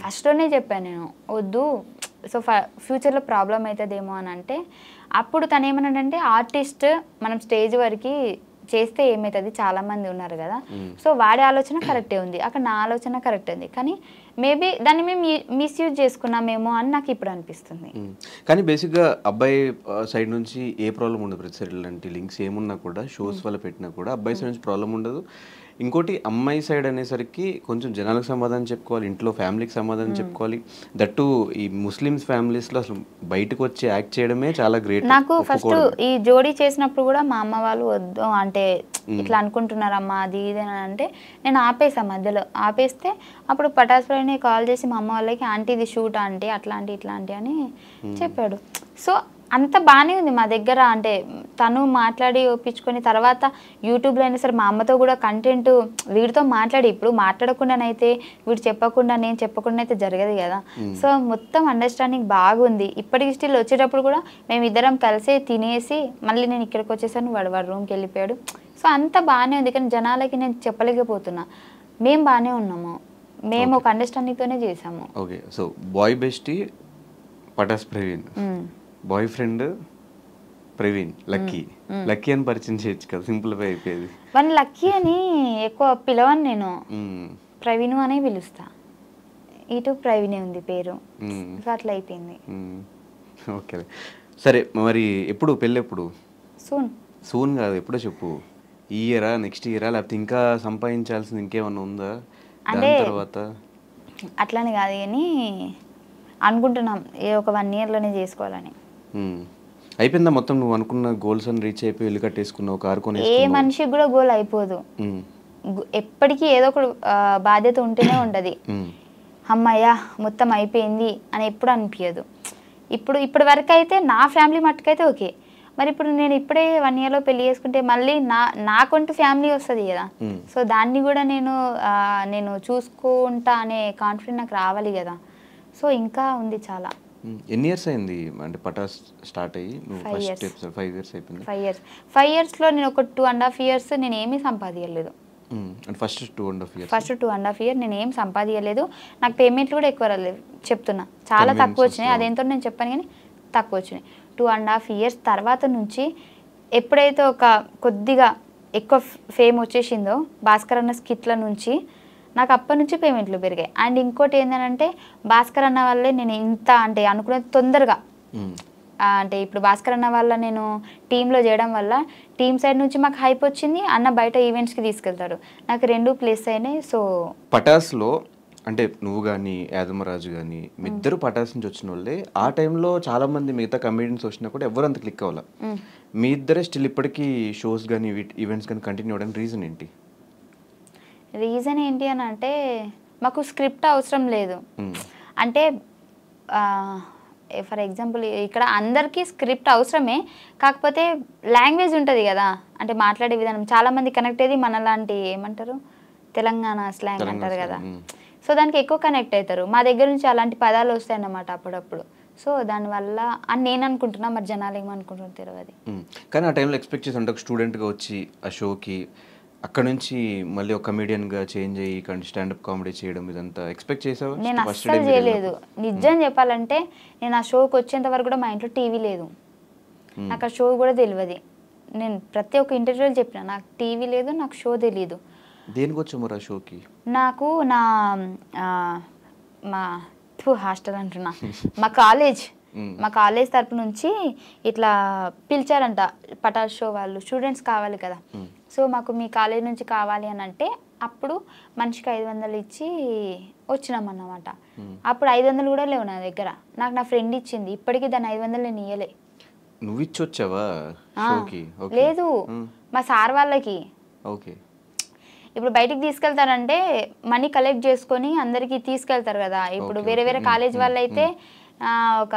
ఫస్ట్లోనే చెప్పాను నేను వద్దు సో ఫ్యూచర్లో ప్రాబ్లం అవుతుందేమో అని అంటే అప్పుడు తను ఏమన్నాడంటే ఆర్టిస్ట్ మనం స్టేజ్ వరకు చేస్తే ఏమవుతుంది చాలామంది ఉన్నారు కదా. సో వాడి ఆలోచన కరెక్టే ఉంది, అక్కడ నా ఆలోచన కరెక్ట్ ఉంది. కానీ మేబీ దాన్ని మేము మిస్యూజ్ చేసుకున్నామేమో అని నాకు ఇప్పుడు అనిపిస్తుంది. కానీ బేసిక్గా అబ్బాయి సైడ్ నుంచి ఏ ప్రాబ్లం ఉండదు. ప్రతి లాంటి లింక్స్ ఏమున్నా కూడా షోస్ వల్ల పెట్టినా కూడా అబ్బాయి సైడ్ నుంచి ప్రాబ్లం ఉండదు. ఇంకోటి అమ్మాయి సైడ్ అనేసరికి కొంచెం జనాలకు సమాధానం చెప్పుకోవాలి, ఇంట్లో ఫ్యామిలీకి సమాధానం చెప్పుకోవాలి. దట్టు ఈ ముస్లిమ్స్ ఫ్యామిలీస్లో అసలు బయటకు వచ్చి యాక్ట్ చేయడమే చాలా గ్రేట్. నాకు ఫస్ట్ ఈ జోడీ చేసినప్పుడు కూడా మా అమ్మ వాళ్ళు వద్దు అంటే ఇట్లా అనుకుంటున్నారమ్మా అది ఇది అని అంటే నేను ఆపేసా. మధ్యలో ఆపేస్తే అప్పుడు పటాస్ ఫ్రైని కాల్ చేసి మా అమ్మ వాళ్ళకి ఆంటీ ఇది షూట్ ఆంటీ అట్లాంటి ఇట్లాంటి అని చెప్పాడు. సో అంత బాగానే ఉంది మా దగ్గర. అంటే తను మాట్లాడి ఒప్పించుకొని తర్వాత యూట్యూబ్లో అయినా సరే మా అమ్మతో కూడా కంటెంట్ వీడితో మాట్లాడి ఇప్పుడు మాట్లాడకుండానైతే వీడు చెప్పకుండా నేను చెప్పకుండా అయితే జరగదు కదా. సో మొత్తం అండర్స్టాండింగ్ బాగుంది. ఇప్పటికి స్టిల్ వచ్చేటప్పుడు కూడా మేము ఇద్దరం కలిసి తినేసి మళ్ళీ నేను ఇక్కడికి వచ్చేసాను, వాడు రూమ్కి వెళ్ళిపోయాడు. సో అంత బాగానే ఉంది. కానీ జనాలకి నేను చెప్పలేకపోతున్నా మేము బాగానే ఉన్నాము, మేము ఒక అండర్స్టాండింగ్తోనే చేసాము. Okay so boy bestie Patas Praveen, boy friend Praveen lucky అని పరిచయం చేయొచ్చు కదా, సింపుల్గా అయిపోయేది. వన్ లక్కీ అని ఎక్కువ పిలవను నేను, ప్రవీణ్ అనే పిలుస్తా. ఇటు ప్రవీణే ఉంది పేరు, అట్లా అయిపోయింది. ఓకే సరే మరి ఎప్పుడు పెళ్ళి ఎప్పుడు? సూన్ కాదు ఎప్పుడో చెప్పు. ఈ ఇయరా నెక్స్ట్ ఇయరా లేకపోతే ఇంకా సంపాదించాల్సింది ఇంకేమన్నా ఉందా అంటే తర్వాత? అట్లానే కాదు కానీ అనుకుంటున్నాం ఒక 1 ఇయర్లోనే చేసుకోవాలని. అయిపోయిందా మొత్తం నువ్వు అనుకున్న గోల్స్ అని రీచ్ అయిపోయి ఇల్లు కట్టేసుకున్నావు, కారు ఏ కొనేసుకున్నావు? మనిషికి కూడా గోల్ అయిపోదు, ఉమ్, ఎప్పటికీ ఏదో ఒక బాధ్యత ఉంటూనే ఉంటుంది. ఉమ్, అమ్మయ్య మొత్తం అయిపోయింది అని ఎప్పుడు అనిపించదు. ఇప్పటి వరకు అయితే నా ఫ్యామిలీ మట్టుకైతే ఓకే. మరి ఇప్పుడు నేను ఇప్పుడే 1 yearలో పెళ్లి చేసుకుంటే మళ్ళీ నాకంటూ ఫ్యామిలీ వస్తుంది కదా. ఉమ్. సో దాన్ని కూడా నేను చూసుకుంటా అనే కాన్ఫిడెంట్ నాకు రావాలి కదా. సో ఇంకా ఉంది చాలా. ఎన్ని ఇయర్స్ అయింది అంటే పటాస్ స్టార్ట్ అయ్యి? నువ్వు 5 ఫస్ట్ years. ఎపిసోడ్ 5 years అయిపోయింది. 5 yearsలో నేను ఒక 2.5 years నేను ఏమీ సంపాదించలేదు. అంటే ఫస్ట్ 2.5 years. ఫస్ట్ 2.5 years నేను ఏం సంపాదించలేదు. నాకు పేమెంట్లు కూడా ఎక్కువ రాలేదు, చెప్తున్నా చాలా తక్కువ వచ్చినాయి. అదేంతో నేను చెప్పాను కానీ తక్కువ వచ్చినాయి. 2.5 years తర్వాత నుంచి ఎప్పుడైతే ఒక కొద్దిగా ఎక్కువ ఫేమ్ వచ్చేసిందో భాస్కర్ అన్న స్కిట్ల నుంచి నాకు అప్పటి నుంచి పేమెంట్లు పెరిగాయి. అండ్ ఇంకోటి ఏంటంటే భాస్కర్ అన్న వల్లే నేను ఇంత అంటే అనుకునేది తొందరగా అంటే ఇప్పుడు భాస్కర్ అన్న వల్ల నేను టీంలో చేయడం వల్ల టీమ్ సైడ్ నుంచి మాకు హైప్ వచ్చింది. అన్న బయట ఈవెంట్స్కి తీసుకెళ్తాడు, నాకు 2 ప్లేస్ అయినాయి. సో పటాస్లో అంటే నువ్వు కానీ యాదమరాజు కానీ మీ ఇద్దరు పటాస్ నుంచి వచ్చిన వాళ్ళే. ఆ టైంలో చాలా మంది మిగతా కమెడియన్స్ వచ్చినా కూడా ఎవరు అంత క్లిక్ అవ్వాలి. మీ ఇద్దరే స్టిల్ ఇప్పటికీ షోస్ కానీ ఈవెంట్స్ కానీ కంటిన్యూ అవ్వడానికి రీజన్ ఏంటి? రీజన్ ఏంటి అని అంటే మాకు స్క్రిప్ట్ అవసరం లేదు. అంటే ఫర్ ఎగ్జాంపుల్ ఇక్కడ అందరికీ స్క్రిప్ట్ అవసరమే, కాకపోతే లాంగ్వేజ్ ఉంటుంది కదా, అంటే మాట్లాడే విధానం చాలామంది కనెక్ట్ అయ్యేది మనలాంటి ఏమంటారు తెలంగాణ స్లాంగ్ అంటారు కదా. సో దానికి ఎక్కువ కనెక్ట్ అవుతారు. మా దగ్గర నుంచి అలాంటి పదాలు వస్తాయి అన్నమాట అప్పుడప్పుడు. సో దానివల్ల అని నేను అనుకుంటున్నా, మరి జనాలు ఏమనుకుంటున్నారు తెలియదు. కానీ ఆ టైంలో ఎక్స్పెక్ట్ చేసి అంటే ఒక స్టూడెంట్గా వచ్చి ఆ షోకి అక్కడ నుంచి మళ్ళీ ఒక కమెడియన్గా చేంజ్ అయ్యి స్టాండప్ కామెడీ చేయడం ఇదంతా ఎక్స్పెక్ట్ చేసావా? నేను అస్సలు చేయలేదు. నిజం చెప్పాలంటే నేను ఆ షోకి వచ్చేంత వరకు కూడా మా ఇంట్లో టీవీ లేదు, నాకు ఆ షో కూడా తెలియదు. నేను ప్రతి ఒక్క ఇంటర్వ్యూలో చెప్పిన నాకు టీవీ లేదు, నాకు షో తెలియదు. దేనికి వచ్చాము మరి ఆ షోకి? నాకు మా హాస్టల్ అంటున్నా మా కాలేజ్ తరపు నుంచి ఇట్లా పిలిచారంట పటాస్ షో వాళ్ళు, స్టూడెంట్స్ కావాలి కదా. సో మాకు మీ కాలేజ్ నుంచి కావాలి అని అంటే అప్పుడు మనిషికి 500 ఇచ్చి వచ్చినామన్నమాట. అప్పుడు 500 కూడా లేవు నా దగ్గర, నాకు నా ఫ్రెండ్ ఇచ్చింది. ఇప్పటికీ దాన్ని 500 నేను ఇయ్యలే. నువ్వు ఇచ్చి వచ్చావా షోకి? లేదు, మా సార్ వాళ్ళకి. ఓకే. ఇప్పుడు బయటికి తీసుకెళ్తారంటే మనీ కలెక్ట్ చేసుకొని అందరికి తీసుకెళ్తారు కదా. ఇప్పుడు వేరే వేరే కాలేజ్ వాళ్ళు అయితే ఒక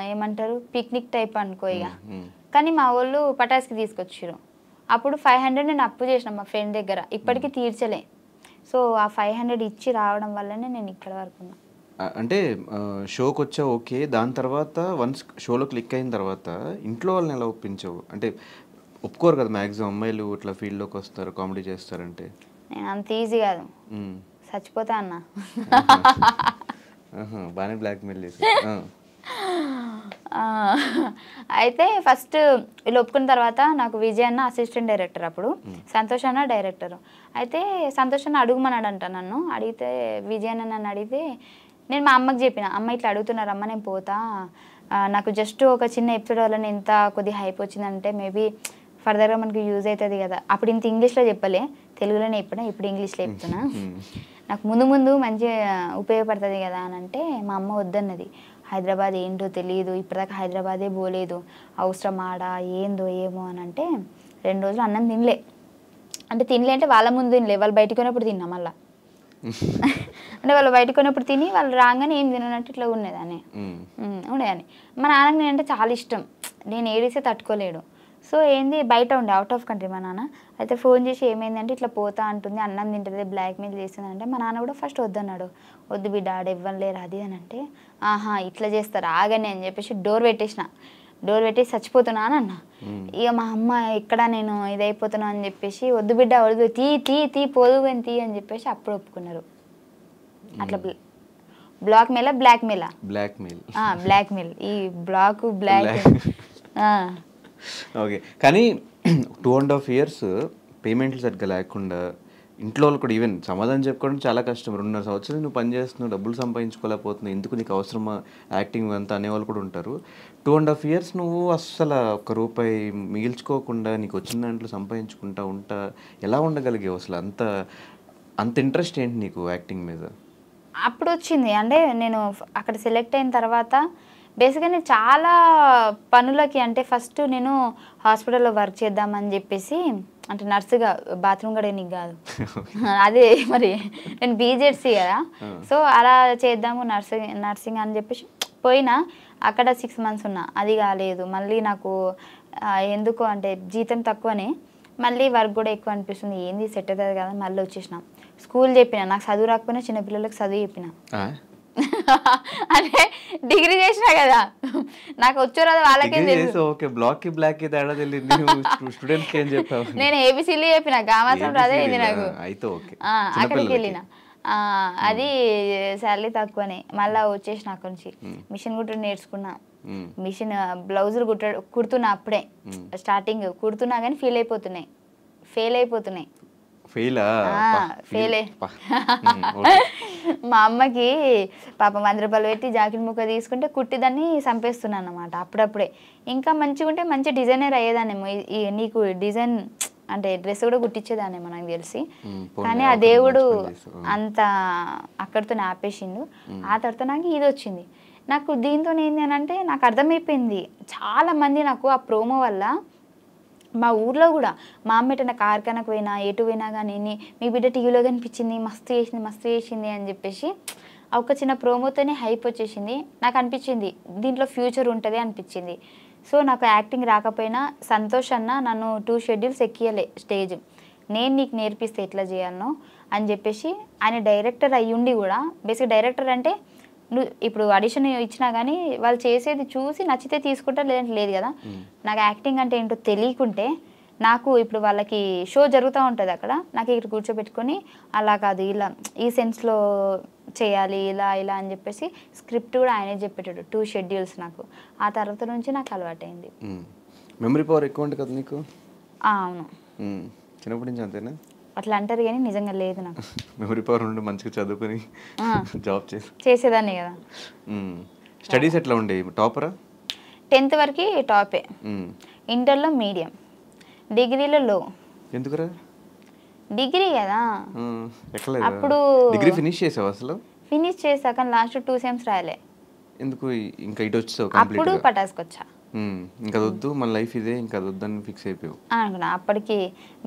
ఏమంటారు పిక్నిక్ టైప్ అనుకో ఇక. కానీ మా వాళ్ళు పటాస్కి తీసుకొచ్చారు. అప్పుడు 500 నేను అప్పు చేసిన మా ఫ్రెండ్ దగ్గర, ఇప్పటికీ తీర్చలే. సో ఆ 500 ఇచ్చి రావడం వల్లనే నేను ఇక్కడ వరకు ఉన్నా. అంటే షోకి వచ్చా ఓకే, దాని తర్వాత వన్స్ షోలో క్లిక్ అయిన తర్వాత ఇంట్లో వాళ్ళని ఎలా ఒప్పించావు? అంటే ఒప్పుకోరు కదా మ్యాక్సిమం అమ్మాయిలు ఇట్లా ఫీల్డ్లోకి వస్తారు కామెడీ చేస్తారంటే. నేను అంత ఈజీ కాదు, చచ్చిపోతా అన్న. బాగానే బ్లాక్మెయిల్ చేసి. అయితే ఫస్ట్ వీళ్ళు ఒప్పుకున్న తర్వాత నాకు విజయ్ అన్న అసిస్టెంట్ డైరెక్టర్, అప్పుడు సంతోష్ అన్న డైరెక్టర్. అయితే సంతోష్ అన్న అడుగుమన్నాడంట నన్ను. అడిగితే విజయ్ అన్న నన్ను అడిగితే నేను మా అమ్మకి చెప్పిన, అమ్మ ఇట్లా అడుగుతున్నారు అమ్మ, నేను పోతా, నాకు జస్ట్ ఒక చిన్న ఎపిసోడ్ వల్ల నేను ఇంత కొద్దిగా హైప్ వచ్చిందంటే మేబీ ఫర్దర్గా మనకు యూజ్ అవుతుంది కదా. అప్పుడు ఇంత ఇంగ్లీష్లో చెప్పలే, తెలుగులోనే చెప్పినా, ఇప్పుడు ఇంగ్లీష్లో చెప్తున్నా. నాకు ముందు మంచిగా ఉపయోగపడుతుంది కదా అని అంటే మా అమ్మ వద్దన్నది. హైదరాబాద్ ఏంటో తెలియదు, ఇప్పటిదాకా హైదరాబాదే పోలేదు, అవసరం ఆడ ఏందో ఏమో అని అంటే 2 రోజులు అన్నం తినలే. అంటే వాళ్ళ ముందు తినలే, వాళ్ళు బయటకు పోయినప్పుడు తిన్నా మళ్ళా. అంటే వాళ్ళు బయటకు పోయినప్పుడు తిని వాళ్ళు రాగానే ఏం తినట్టు ఇట్లా ఉండేదాన్ని. మా నాన్నకి నేనంటే చాలా ఇష్టం, నేను ఏడిస్తే తట్టుకోలేడు. సో ఏంది బయట ఉండే అవుట్ ఆఫ్ కంట్రీ మా నాన్న. అయితే ఫోన్ చేసి ఏమైందంటే ఇట్లా పోతా అంటుంది, అన్నం తింటుంది, బ్లాక్మెయిల్ చేస్తుంది అంటే మా నాన్న కూడా ఫస్ట్ వద్దన్నాడు. వద్దు బిడ్డ ఆడ ఇవ్వలేరు అది అని అంటే ఇట్లా చేస్తారు ఆగని అని చెప్పేసి డోర్ పెట్టేసి చచ్చిపోతున్నా అని అన్న. ఇక మా అమ్మ ఎక్కడ నేను ఇదైపోతున్నా అని చెప్పేసి వద్దు బిడ్డ వద్దు తీ పోదు అని తీ అని చెప్పేసి అప్పుడు ఒప్పుకున్నారు. అట్లా బ్లాక్మెయిల్ ఈ బ్లాక్ ఓకే. కానీ 2.5 years పేమెంట్లు సరిగ్గా లేకుండా ఇంట్లో వాళ్ళు కూడా ఈవెన్ సమాధానం చెప్పుకోవడం చాలా కష్టం. 2.5 సంవత్సరాలు నువ్వు పని చేస్తున్నావు, డబ్బులు సంపాదించుకోలేకపోతున్నావు, ఎందుకు నీకు అవసరమా యాక్టింగ్ అంతా అనేవాళ్ళు కూడా ఉంటారు. 2.5 years నువ్వు అస్సలు ₹1 మిగిల్చుకోకుండా నీకు వచ్చిన దాంట్లో సంపాదించుకుంటా ఎలా ఉండగలిగావు అసలు? అంత ఇంట్రెస్ట్ ఏంటి నీకు యాక్టింగ్ మీద? అప్పుడు వచ్చింది. అంటే నేను అక్కడ సెలెక్ట్ అయిన తర్వాత బేసిక్గా నేను చాలా పనులకి అంటే ఫస్ట్ నేను హాస్పిటల్లో వర్క్ చేద్దామని చెప్పేసి అంటే నర్సుగా బాత్రూమ్ కడగనీకి కాదు అదే మరి నేను బీజెడ్సీ కదా సో అలా చేద్దాము నర్సింగ్ అని చెప్పేసి పోయినా అక్కడ 6 months ఉన్నా అది కాలేదు మళ్ళీ నాకు ఎందుకు అంటే జీతం తక్కువనే మళ్ళీ వర్క్ కూడా ఎక్కువ అనిపిస్తుంది ఏంది సెట్ అవుతుంది కదా మళ్ళీ వచ్చేసిన స్కూల్ చెప్పిన నాకు చదువు రాకపోయినా చిన్నపిల్లలకు చదువు చెప్పిన అంటే డిగ్రీ చేసినా కదా నాకు వచ్చో రాదు వాళ్ళకే నేను ఏబిసిలు చెప్పిన కావాల్సిన రాదే ఇది నాకు అక్కడికి వెళ్ళిన అది శాలరీ తక్కువనే మళ్ళీ వచ్చేసిన అక్కడి నుంచి మిషన్ కుట్టడం నేర్చుకున్నా మిషన్ బ్లౌజులు కుడుతున్నా అప్పుడే స్టార్టింగ్ కుడుతున్నా కానీ ఫెయిల్ అయిపోతున్నాయి మా అమ్మకి పాప 100 రూపాయలు పెట్టి జాకెట్ ముక్క తీసుకుంటే కుట్టిదాన్ని చంపేస్తున్నాను అన్నమాట అప్పుడప్పుడే ఇంకా మంచిగా ఉంటే మంచి డిజైనర్ అయ్యేదాన్నేమో నీకు డిజైన్ అంటే డ్రెస్ కూడా కుట్టించేదాన్నేమో నాకు తెలిసి కానీ ఆ దేవుడు అంత అక్కడితో ఆపేసిండు ఆ తర్వాత నాకు ఇది వచ్చింది నాకు దీంతో ఏంటి అని అంటే నాకు అర్థమైపోయింది చాలా మంది నాకు ఆ ప్రోమో వల్ల మా ఊర్లో కూడా మా అమ్మ ఎటన్నా కార్ఖానకు పోయినా ఎటు పోయినా కానీ మీ బిడ్డ టీవీలో కనిపించింది మస్తు చేసింది అని చెప్పేసి ఒక చిన్న ప్రోమోతోనే హైప్ వచ్చేసింది నాకు అనిపించింది దీంట్లో ఫ్యూచర్ ఉంటుంది అనిపించింది సో నాకు యాక్టింగ్ రాకపోయినా సంతోష్ అన్న నన్ను 2 schedules ఎక్కియలే స్టేజ్ నేను నీకు నేర్పిస్తే ఎట్లా చేయాలనో అని చెప్పేసి ఆయన డైరెక్టర్ అయ్యుండి కూడా బేసిక్ డైరెక్టర్ అంటే నువ్వు ఇప్పుడు ఆడిషన్ ఇచ్చినా కానీ వాళ్ళు చేసేది చూసి నచ్చితే తీసుకుంటారు లేదంటే లేదు కదా నాకు యాక్టింగ్ అంటే ఏంటో తెలియకుంటే నాకు ఇప్పుడు వాళ్ళకి షో జరుగుతూ ఉంటుంది అక్కడ నాకు ఇక్కడ కూర్చోబెట్టుకొని అలా కాదు ఇలా ఈ సెన్స్లో చేయాలి ఇలా అని చెప్పేసి స్క్రిప్ట్ కూడా ఆయనే చెప్పేటాడు 2 schedules నాకు ఆ తర్వాత నుంచి నాకు అలవాటైంది మెమరీ పవర్ ఎక్కువ ఉంటుంది కదా నీకు అవును చిన్నప్పటి నుంచి అంతేనా అట్లా అంటారు కానీ నిజంగా లేదు నాకు మెమరీ పవర్ ఉండి మంచిగా చదువుకొని జాబ్ చేసేదాన్ని కదా స్టడీస్ ఎట్లా ఉండే టాపరా 10th వరకు టాపే ఇంటర్లో మీడియం డిగ్రీలో లో ఎందుకురా డిగ్రీ కదా అప్పుడు డిగ్రీ ఫినిష్ చేసావు అసలు ఫినిష్ చేసా కానీ లాస్ట్ 2 sems రాయలే ఎందుకు ఇంకా ఇటు వచ్చావు అప్పుడు పటాస్కి వచ్చా ఇంకా వద్దు మన లైఫ్ ఇదే ఇంకా వద్దని ఫిక్స్ అయిపోయావు అనుకున్నా అప్పటికి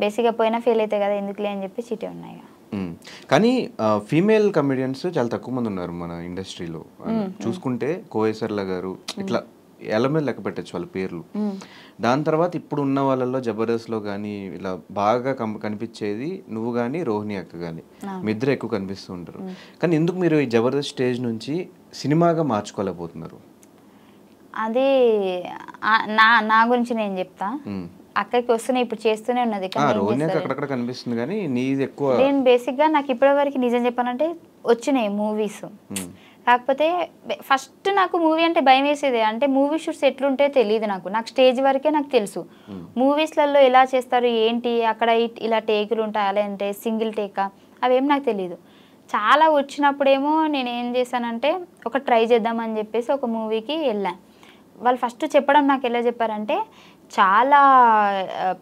బేసిక్గా పోయినా ఫెయిల్ అవుతాయి కదా ఎందుకులే అని చెప్పి చీటే ఉన్నాయి కానీ ఫీమేల్ కమెడియన్స్ చాలా తక్కువ మంది ఉన్నారు మన ఇండస్ట్రీలో చూసుకుంటే కోయేసర్ల గారు ఇట్లా ఎలమే లెక్క పెట్టచ్చు వాళ్ళ పేర్లు దాని తర్వాత ఇప్పుడు ఉన్న వాళ్ళలో జబర్దస్త్లో కానీ ఇలా బాగా కనిపించేది నువ్వు కానీ రోహిణి అక్క కానీ మీ ఇద్దరు ఎక్కువ కనిపిస్తూ ఉంటారు కానీ ఎందుకు మీరు ఈ జబర్దస్త్ స్టేజ్ నుంచి సినిమాగా మార్చుకోలేకపోతున్నారు అది నా గురించి నేను చెప్తా అక్కడికి వస్తున్నాయి ఇప్పుడు చేస్తూనే ఉన్నది అక్కడక్కడ కనిపిస్తుంది కానీ నీది ఎక్కువ నేను బేసిక్గా నాకు ఇప్పటివరకు నిజం చెప్పానంటే వచ్చినాయి మూవీస్ కాకపోతే ఫస్ట్ నాకు మూవీ అంటే భయం వేసేది అంటే మూవీ షూట్స్ ఎట్లుంటాయో తెలియదు నాకు స్టేజ్ వరకే నాకు తెలుసు మూవీస్లలో ఎలా చేస్తారు ఏంటి అక్కడ ఇలా టేకులు ఉంటాయి అలా అంటే సింగిల్ టేకా అవేం నాకు తెలియదు చాలా వచ్చినప్పుడేమో నేను ఏం చేశానంటే ఒక ట్రై చేద్దామని చెప్పేసి ఒక మూవీకి వెళ్ళాను వాళ్ళు ఫస్ట్ చెప్పడం నాకు ఎలా చెప్పారంటే చాలా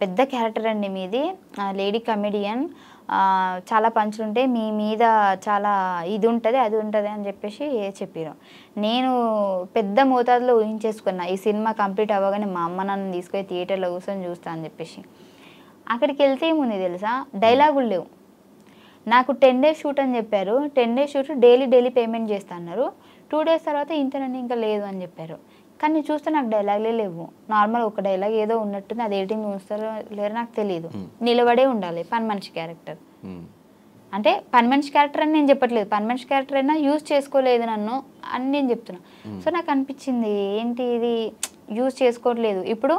పెద్ద క్యారెక్టర్ అండి మీది లేడీ కమెడియన్ చాలా పంచులు ఉంటాయి మీ మీద చాలా ఇది ఉంటుంది అది ఉంటుంది అని చెప్పేసి చెప్పారు నేను పెద్ద మోతాదులో ఊహించేసుకున్నా ఈ సినిమా కంప్లీట్ అవ్వగానే మా అమ్మ నన్ను తీసుకొని థియేటర్లో కూర్చొని చూస్తా అని చెప్పేసి అక్కడికి వెళ్తే ఏముంది తెలుసా డైలాగులు లేవు నాకు 10 days షూట్ అని చెప్పారు 10 days షూట్ డైలీ పేమెంట్ చేస్తా అన్నారు 2 days తర్వాత ఇంతనండి ఇంకా లేదు అని చెప్పారు కానీ చూస్తే నాకు డైలాగ్లే లేవు నార్మల్ ఒక డైలాగ్ ఏదో ఉన్నట్టుంది అది ఎడిటింగ్ చూస్తారో లేరో నాకు తెలియదు నిలబడే ఉండాలి పని మనిషి క్యారెక్టర్ అంటే పని మనిషి క్యారెక్టర్ అని నేను చెప్పట్లేదు పని మనిషి క్యారెక్టర్ అయినా యూజ్ చేసుకోలేదు నన్ను అని నేను చెప్తున్నా సో నాకు అనిపించింది ఏంటి ఇది యూజ్ చేసుకోవట్లేదు ఇప్పుడు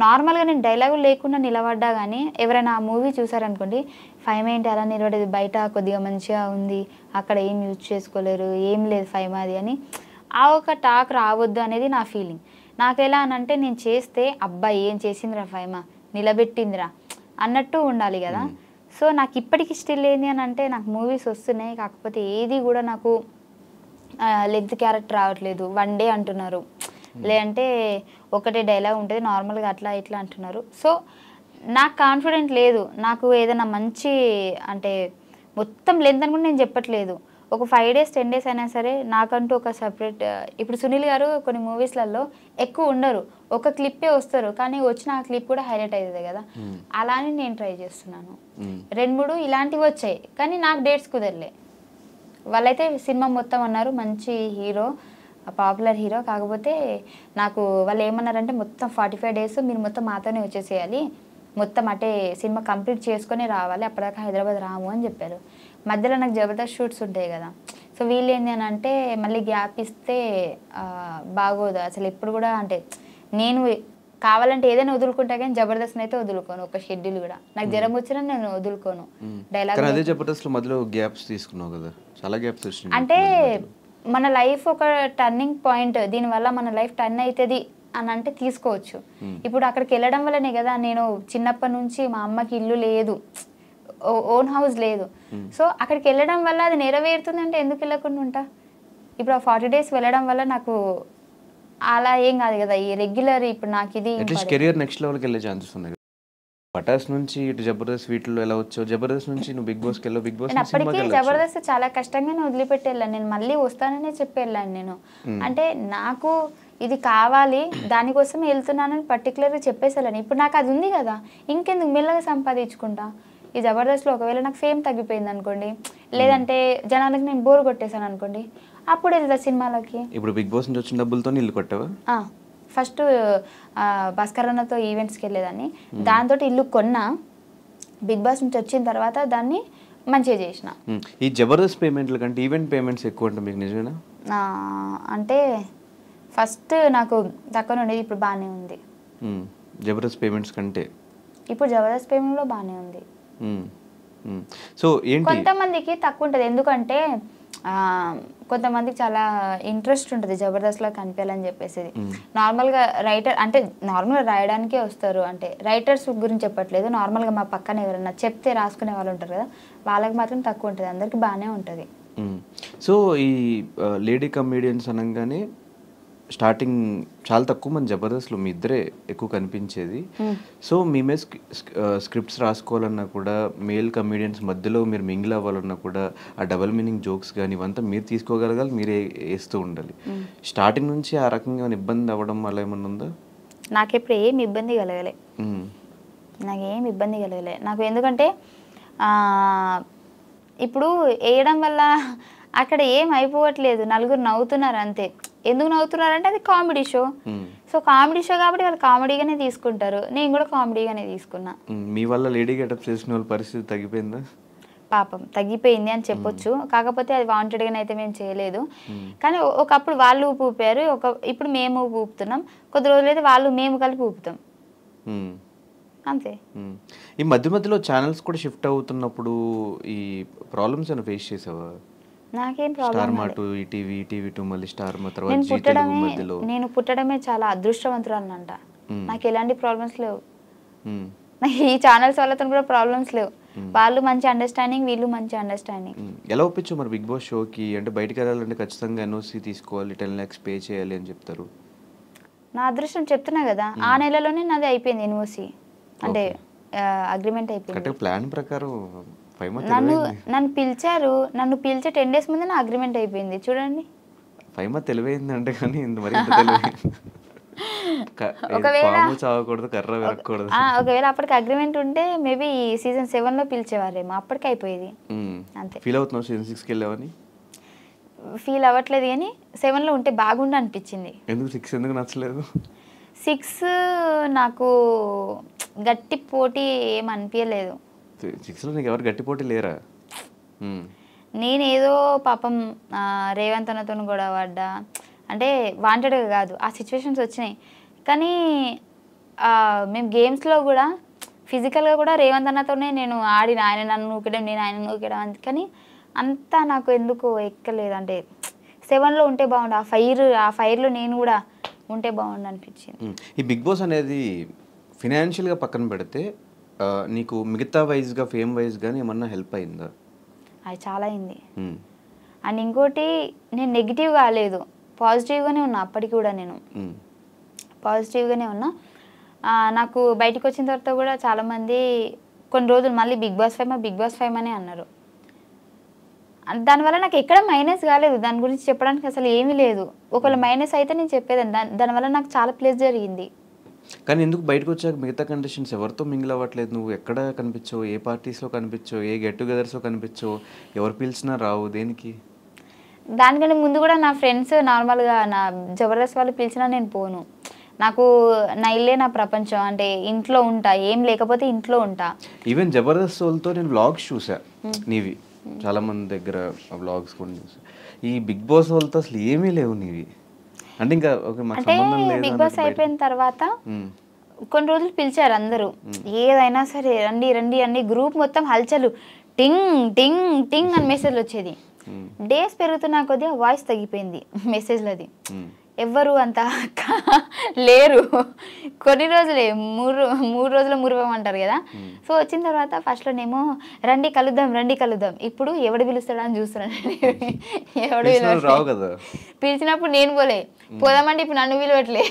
నార్మల్గా నేను డైలాగులు లేకుండా నిలబడ్డా కానీ ఎవరైనా ఆ మూవీ చూసారనుకోండి ఫైమ్ ఏంటి అలా నిలబడేది బయట కొద్దిగా మంచిగా ఉంది అక్కడ ఏం యూజ్ చేసుకోలేరు ఏం లేదు ఫైమ్ అది అని ఆ ఒక టాక్ రావద్దు అనేది నా ఫీలింగ్ నాకు ఎలా అనంటే నేను చేస్తే అబ్బాయి ఏం చేసిందిరా ఫైమా నిలబెట్టిందిరా అన్నట్టు ఉండాలి కదా సో నాకు ఇప్పటికి స్టిల్ ఏంది అని అంటే నాకు మూవీస్ వస్తున్నాయి కాకపోతే ఏది కూడా నాకు లెగ్త్ క్యారెక్టర్ రావట్లేదు 1 day అంటున్నారు లేదంటే ఒకటే డైలాగ్ ఉంటుంది నార్మల్గా అట్లా ఇట్లా అంటున్నారు సో నాకు కాన్ఫిడెంట్ లేదు నాకు ఏదైనా మంచి అంటే మొత్తం లెంత్ అని కూడా నేను చెప్పట్లేదు ఒక 5 డేస్ 10 డేస్ అయినా సరే నాకంటూ ఒక సపరేట్, ఇప్పుడు సునీల్ గారు కొన్ని మూవీస్లలో ఎక్కువ ఉండరు, ఒక క్లిప్పే వస్తారు, కానీ వచ్చిన ఆ క్లిప్ కూడా హైలైట్ అవుతుంది కదా, అలానే నేను ట్రై చేస్తున్నాను. 2-3 ఇలాంటివి వచ్చాయి, కానీ నాకు డేట్స్ కుదరలే. వాళ్ళైతే సినిమా మొత్తం అన్నారు మంచి హీరో, పాపులర్ హీరో, కాకపోతే నాకు వాళ్ళు ఏమన్నారంటే మొత్తం 45 డేస్ మీరు మొత్తం మాతోనే వచ్చేసేయాలి, మొత్తం అటే సినిమా కంప్లీట్ చేసుకొని రావాలి, అప్పటిదాకా హైదరాబాద్ రాము అని చెప్పారు. మధ్యలో నాకు జబర్దస్త్ షూట్స్ ఉంటాయి కదా, సో వీళ్ళు ఏంటి అని అంటే మళ్ళీ గ్యాప్ ఇస్తే బాగోదు అసలు. ఎప్పుడు కూడా అంటే నేను కావాలంటే ఏదైనా వదులుకుంటా, కానీ జబర్దస్త్ అయితే వదులుకోను, ఒక షెడ్యూల్ కూడా. నాకు జ్వరం వచ్చినా నేను వదులుకోను. డైలాగ్ అదే జబర్దస్త్ లో మధ్యలో గ్యాప్స్ తీసుకున్నావు కదా, చాలా గ్యాప్స్ వచ్చినాయి. అంటే మన లైఫ్ ఒక టర్నింగ్ పాయింట్, దీనివల్ల మన లైఫ్ టర్న్ అవుతుంది అని అంటే తీసుకోవచ్చు. ఇప్పుడు అక్కడికి వెళ్ళడం వల్లనే కదా నేను చిన్నప్పటి నుంచి మా అమ్మకి ఇల్లు లేదు, ఓన్ హౌస్ లేదు, సో అక్కడికి వెళ్ళడం వల్ల అది నెరవేరుతుంది అంటే ఎందుకు వెళ్ళకుండా ఉంటా. ఇప్పుడు ఆ 40 డేస్ వెళ్ళడం వల్ల నాకు అలా ఏం కాదు కదా, ఈ రెగ్యులర్ ఇప్పుడు నాకు ఇది అట్లీస్ట్ కెరియర్ నెక్స్ట్ లెవెల్కి వెళ్ళే ఛాన్సెస్ ఉన్నాయి. పటాస్ నుంచి ఇటు జబర్దస్త్ వీటిలో ఎలా వచ్చావు, జబర్దస్త్ నుంచి నువ్వు బిగ్ బాస్కి వెళ్ళావు, బిగ్ బాస్ అప్పటికి జబర్దస్త్ చాలా కష్టంగానే వదిలిపెట్టి వెళ్ళాను నేను, మళ్ళీ వస్తాననే చెప్పి వెళ్ళాను నేను. అంటే నాకు ఇది కావాలి దానికోసం వెళ్తున్నానని పర్టికులర్గా చెప్పేసాను. ఇప్పుడు నాకు అది ఉంది కదా, ఇంకెందుకు మెల్లగా సంపాదించుకుంటా. ఈ జబర్దస్త్లో ఒకవేళ నాకు ఫేమ్ తగ్గిపోయింది అనుకోండి, లేదంటే జనాలకు నేను బోర్ కొట్టేశాను అనుకోండి, అప్పుడు వెళ్తా సినిమాలకి. ఇప్పుడు బిగ్ బాస్ నుంచి వచ్చిన డబ్బులతో ఇల్లు కొట్టావా? ఫస్ట్ భాస్కర్ అన్నతో ఈవెంట్స్కి వెళ్ళేదాన్ని, దాంతో ఇల్లు కొన్నా. బిగ్ బాస్ నుంచి వచ్చిన తర్వాత దాన్ని మంచిగా చేసిన. ఈ జబర్దస్త్ పేమెంట్ల కంటే ఈవెంట్ పేమెంట్స్ ఎక్కువ అంటే మీకు నిజమేనా? అంటే ఫస్ట్ నాకు తక్కువ ఉండేది, ఇప్పుడు బాగానే ఉంది. జబర్దస్త్ పేమెంట్స్ కంటే ఇప్పుడు జబర్దస్త్ పేమెంట్లో బాగానే ఉంది. సో ఏంటి కొంతమందికి తక్కువ ఉంటుంది, ఎందుకంటే కొంతమందికి చాలా ఇంట్రెస్ట్ ఉంటుంది జబర్దస్త్లో కనిపించాలని చెప్పేసి. నార్మల్గా రైటర్ అంటే నార్మల్గా రాయడానికే వస్తారు, అంటే రైటర్స్ గురించి చెప్పట్లేదు, నార్మల్గా మా పక్కన ఎవరైనా చెప్తే రాసుకునే వాళ్ళు ఉంటారు కదా, వాళ్ళకి మాత్రం తక్కువ ఉంటుంది, అందరికి బాగానే ఉంటుంది. సో ఈ లేడీ కమేడియన్స్ అనగానే స్టార్టింగ్ చాలా తక్కువ మంది జబర్దస్త్లో మీ ఇద్దరే ఎక్కువ కనిపించేది. సో మేమే స్క్రిప్ట్స్ రాసుకోవాలన్నా కూడా, మేల్ కమేడియన్స్ మధ్యలో మీరు మింగిల్ అవ్వాలన్నా కూడా, ఆ డబల్ మీనింగ్ జోక్స్ కానీ ఇవంతా మీరు తీసుకోగలగాలి, మీరే వేస్తూ ఉండాలి. స్టార్టింగ్ నుంచి ఆ రకంగా ఇబ్బంది అవ్వడం అలా ఏమన్నా ఉందా? నాకెప్పుడు ఏం ఇబ్బంది కలగలే, నాకేం ఇబ్బంది కలగలే నాకు. ఎందుకంటే ఇప్పుడు వేయడం వల్ల అక్కడ ఏం అయిపోవట్లేదు, నలుగురు నవ్వుతున్నారు అంతే. ఎందుకు నవ్వుతున్నారు అంటే అది comedy show, so comedy show కాబట్టి వాళ్ళు కామెడీగానే తీసుకుంటారు, నేను కూడా కామెడీగానే తీసుకున్నా. మీ వల్ల లేడీ గెటప్ చేసిన వాళ్ళ పరిస్థితి తగ్గిపోయిందా? పాపం తగ్గిపోయింది అని చెప్పొచ్చు, కాకపోతే అది వాంటెడ్గానే అయితే మేము చేయలేదు. కానీ ఒకప్పుడు వాళ్ళు ఊపి ఊపారు, ఇప్పుడు మేము ఊపుతున్నాం, కొద్ది రోజులైతే వాళ్ళు మేము కలిపి ఊపుతాం అంతే. ఈ మధ్య మధ్యలో ఛానల్స్ కూడా షిఫ్ట్ అవుతున్నప్పుడు ఈ ప్రాబ్లమ్స్ ఏమైనా ఫేస్ చేసావా? నాకేం ప్రాబ్లం, నేను పుట్టడమే చాలా అదృష్టవంతురాలంట, నాకు ఎలాంటి ప్రాబ్లమ్స్ లేవు. నాకు ఈ ఛానల్స్ వాళ్ళతో కూడా ప్రాబ్లమ్స్ లేవు, వాళ్ళు మంచి అండర్స్టాండింగ్, వీళ్ళు మంచి అండర్స్టాండింగ్. ఎలా ఒప్పించు మరి బిగ్ బాస్ షోకి? అంటే బయటకు వెళ్ళాలంటే ఖచ్చితంగా ఎన్ఓసి తీసుకోవాలి, 10 lakhs పే చేయాలి అని చెప్తారు. నా అదృష్టం చెప్తున్నా కదా, ఆ నెలలోనే నాది అయిపోయింది ఎన్ఓసి, అంటే అగ్రిమెంట్ అయిపోయింది. ప్లాన్ ప్రకారం నన్ను పిలిచారు, నన్ను పిలిచే 10 days ముందే నా అగ్రిమెంట్ అయిపోయింది. చూడండి ఫైమా తెలివైంది అంటే, కానీ ఒకవేళ అప్పటికి అగ్రిమెంట్ ఉంటే మేబీ సీజన్ 7లో పిలిచేవారేమో, అప్పటికి అయిపోయేది అంతే. ఫీల్ అవుతున్నావు సీజన్ 6కి వెళ్ళావని? ఫీల్ అవ్వట్లేదు, కానీ 7లో ఉంటే బాగుండు అనిపించింది. ఎందుకు 6 ఎందుకు నచ్చలేదు? 6 నాకు గట్టి పోటీ ఏం అనిపించలేదు. 6లో నీకు ఎవరు గట్టి పోటీ లేరా? నేనేదో పాపం రేవంత్ అన్నతో గొడవ పడ్డా, అంటే వాంటెడ్గా కాదు, ఆ సిచ్యువేషన్స్ వచ్చినాయి. కానీ మేము గేమ్స్లో కూడా ఫిజికల్గా కూడా రేవంత్ అన్నతోనే నేను ఆడిన, ఆయన నన్ను నూకడం, నేను ఆయన నూకడం, కానీ అంతా నాకు ఎందుకు ఎక్కలేదు. అంటే 7లో ఉంటే బాగుండు, ఆ ఫైర్లో నేను కూడా ఉంటే బాగుండు అనిపించింది. ఈ బిగ్ బాస్ అనేది ఫినాన్షియల్గా పక్కన పెడితే నీకు మిగతా వైజ్గా, ఫేమ్ వైజ్ కానీ ఏమన్నా హెల్ప్ అయిందా? అది చాలా అయింది. అండ్ ఇంకోటి, నేను నెగిటివ్ కాలేదు, పాజిటివ్గానే ఉన్నా. అప్పటికి కూడా నేను పాజిటివ్గానే ఉన్నా. నాకు బయటకు వచ్చిన తర్వాత కూడా చాలామంది కొన్ని రోజులు మళ్ళీ బిగ్ బాస్ ఫైమ్ అనే అన్నారు. దానివల్ల నాకు ఎక్కడ మైనస్ కాలేదు, దాని గురించి చెప్పడానికి అసలు ఏమీ లేదు. ఒకవేళ మైనస్ అయితే నేను చెప్పేదాన్ని, దానివల్ల నాకు చాలా ప్లస్ జరిగింది. కానీ ఎందుకు బయటకు వచ్చాక మిగతా కండిషన్స్ ఎవరితో మింగిల్ అవ్వట్లేదు? నువ్వు ఎక్కడ కనిపించవు, ఏ పార్టీస్లో కనిపించవు, ఏ గెట్ టుగెదర్స్లో కనిపించవు, ఎవరు పిలిచినా రావు, దేనికి? దానికంటే ముందు కూడా నా ఫ్రెండ్స్ నార్మల్గా నా జబర్దస్త్ వాళ్ళు పిలిచినా నేను పోను. నాకు నా ఇల్లే నా ప్రపంచం, అంటే ఇంట్లో ఉంటా, ఏం లేకపోతే ఇంట్లో ఉంటా. ఈవెన్ జబర్దస్త్ వాళ్ళతో నేను వ్లాగ్స్ చూసా నీవి, చాలా మంది దగ్గర వ్లాగ్స్ కూడా చూసా. ఈ బిగ్ బాస్ వాళ్ళతో అసలు ఏమీ లేవు నీవి. అంటే ఇంకా అంటే బిగ్ బాస్ అయిపోయిన తర్వాత కొన్ని రోజులు పిలిచారు అందరూ, ఏదైనా సరే రండి రండి అని, గ్రూప్ మొత్తం హల్చలు, టింగ్ టింగ్ టింగ్ అని మెసేజ్లు వచ్చేది. డేస్ పెరుగుతున్నా కొద్దీ వాయిస్ తగ్గిపోయింది మెసేజ్లది, ఎవ్వరు అంత లేరు. కొన్ని రోజులే, మూడు రోజులు మురిపోమంటారు కదా. సో వచ్చిన తర్వాత ఫస్ట్లోనేమో రండి కలుద్దాం రండి కలుద్దాం, ఇప్పుడు ఎవడు పిలుస్తాడా అని చూస్తున్నాను. ఎవడు పిలిచినప్పుడు నేను పోలే, పోదామంటే ఇప్పుడు నన్ను పిలవట్లే,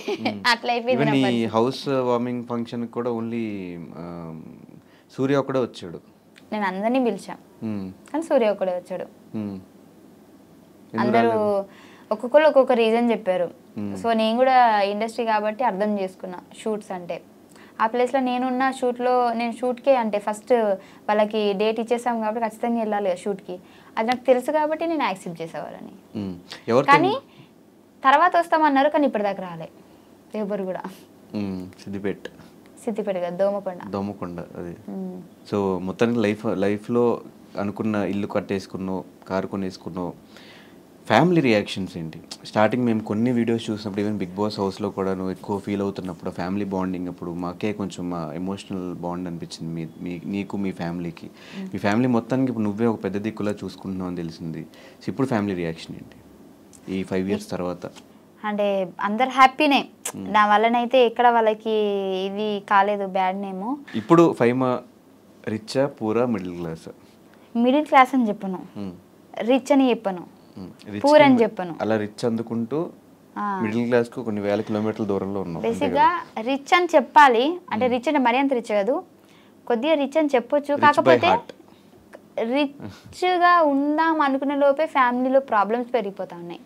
అట్లా అయిపోయింది. హౌస్ వార్మింగ్ ఫంక్షన్ కూడా ఓన్లీ సూర్య ఒక్కడే వచ్చాడు. నేను అందరినీ పిలిచా కానీ సూర్య ఒక్కడే వచ్చాడు. అందరూ ఒక్కొక్కరు ఒక్కొక్క రీజన్ చెప్పారు. సో నేను కూడా ఇండస్ట్రీ కాబట్టి అర్థం చేసుకున్నా షూట్స్ అంటే. ఆ ప్లేస్లో నేనున్న షూట్లో, నేను షూట్కే అంటే ఫస్ట్ వాళ్ళకి డేట్ ఇచ్చేసాం కాబట్టి ఖచ్చితంగా వెళ్ళాలి కదా షూట్కి, అది నాకు తెలుసు కాబట్టి నేను యాక్సెప్ట్ చేసేవాళ్ళని. కానీ తర్వాత వస్తామన్నారు, కానీ ఇప్పటిదాకా రాలే ఎవరు కూడా. సిద్దిపేట కదా, దోమకొండ అది. సో మొత్తానికి లైఫ్లో అనుకున్న ఇల్లు కట్టేసుకున్నావు, కారు కొనేసుకున్నావు, ఫ్యామిలీ రియాక్షన్స్ ఏంటి? స్టార్టింగ్ మేము కొన్ని వీడియోస్ చూసినప్పుడు, ఈవెన్ బిగ్ బాస్ హౌస్లో కూడా నువ్వు ఎక్కువ ఫీల్ అవుతున్నప్పుడు, ఫ్యామిలీ బాండింగ్ అప్పుడు మాకే కొంచెం మా ఎమోషనల్ బాండ్ అనిపించింది నీకు మీ ఫ్యామిలీకి. మీ ఫ్యామిలీ మొత్తానికి ఇప్పుడు నువ్వే ఒక పెద్ద దిక్కులా చూసుకుంటున్నావు అని తెలిసింది. సో ఇప్పుడు ఫ్యామిలీ రియాక్షన్ ఏంటి ఈ 5 years తర్వాత? అంటే అందరు హ్యాపీనే, నా వల్లనైతే ఎక్కడ వాళ్ళకి ఇది కాలేదు బ్యాడ్ నేమ్. ఇప్పుడు ఫైమా రిచ్చా పూరా మిడిల్ క్లాస్? మిడిల్ క్లాస్ అని చెప్పను, రిచ్ అని చెప్పను, పూర్ అని చెప్పను. అలా రిచ్ అందుకుంటూ మిడిల్ క్లాస్ కు కొన్ని వేల కిలోమీటర్ల దూరంలో ఉన్నాం. బేసిక్ గా రిచ్ అని చెప్పాలి, అంటే రిచ్ అంటే మరీ అంత రిచ్ కాదు, కొద్దిగా రిచ్ అని చెప్పొచ్చు. కాకపోతే రిచ్ గా ఉందాం అనుకునే లోపే ఫ్యామిలీలో ప్రాబ్లమ్స్ పెరిగిపోతా ఉన్నాయి.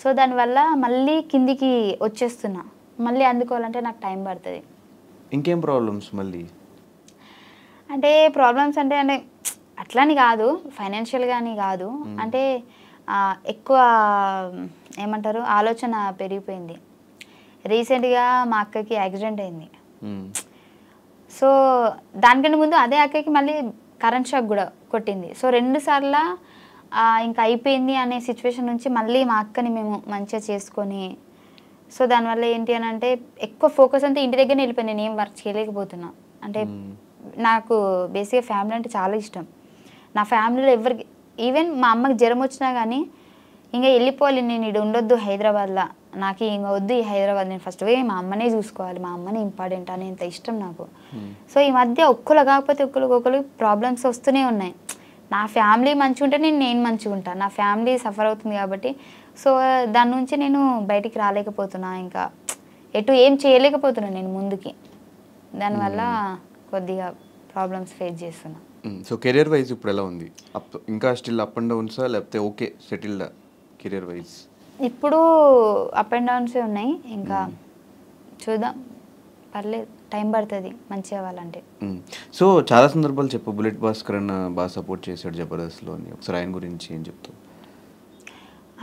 సో దానివల్ల మళ్ళీ కిందికి వచ్చేస్తున్నా, మళ్ళీ అందుకోవాలంటే నాకు టైం పడుతుంది. ఇంకేం ప్రాబ్లమ్స్ మళ్ళీ? అంటే ప్రాబ్లమ్స్ అంటే అంటే అట్లని కాదు, ఫైనాన్షియల్గా అని కాదు, అంటే ఎక్కువ ఏమంటారు ఆలోచన పెరిగిపోయింది. రీసెంట్గా మా అక్కకి యాక్సిడెంట్ అయింది. సో దానికంటే ముందు అదే అక్కకి మళ్ళీ కరెంట్ షాక్ కూడా కొట్టింది. సో 2 సార్లు ఇంకా అయిపోయింది అనే సిచ్యువేషన్ నుంచి మళ్ళీ మా అక్కని మేము మంచిగా చేసుకొని, సో దానివల్ల ఏంటి అని అంటే ఎక్కువ ఫోకస్ అంతా ఇంటి దగ్గరనే వెళ్ళిపోయింది. నేను ఏం వర్క్ చేయలేకపోతున్నా. అంటే నాకు బేసిక్గా ఫ్యామిలీ అంటే చాలా ఇష్టం. నా ఫ్యామిలీలో ఎవరికి, ఈవెన్ మా అమ్మకి జ్వరం వచ్చినా కానీ ఇంకా వెళ్ళిపోవాలి, నేను ఇక్కడ ఉండొద్దు హైదరాబాద్లో, నాకు ఇంకా వద్దు ఈ హైదరాబాద్, నేను ఫస్ట్ పోయి మా అమ్మనే చూసుకోవాలి, మా అమ్మనే ఇంపార్టెంట్ అనేంత ఇష్టం నాకు. సో ఈ మధ్య ఒక్కరు కాకపోతే ఒక్కరు ప్రాబ్లమ్స్ వస్తూనే ఉన్నాయి. నా ఫ్యామిలీ మంచిగా ఉంటే నేను మంచిగా ఉంటాను, నా ఫ్యామిలీ సఫర్ అవుతుంది కాబట్టి సో దాని నుంచి నేను బయటికి రాలేకపోతున్నా, ఇంకా ఎటు ఏం చేయలేకపోతున్నాను నేను ముందుకి. దానివల్ల కొద్దిగా ప్రాబ్లమ్స్ ఫేస్ చేస్తున్నా. సో కెరియర్ వైజ్ ఇప్పుడు ఎలా ఉంది? ఇంకా స్టిల్ అప్ అండ్ డౌన్సా లేకపోతే ఓకే సెటిల్డ్ కెరియర్ వైజ్? ఇప్పుడు అప్ అండ్ డౌన్సే ఉన్నాయి, ఇంకా చూద్దాం, పర్లేదు, టైం పడుతుంది మంచిగా అవ్వాలంటే. సో చాలా సందర్భాలు చెప్పు, బుల్లెట్ భాస్కర్ అన్న బాగా సపోర్ట్ చేశాడు జబర్దస్త్లో అని, ఒకసారి ఆయన గురించి ఏం చెప్తావు?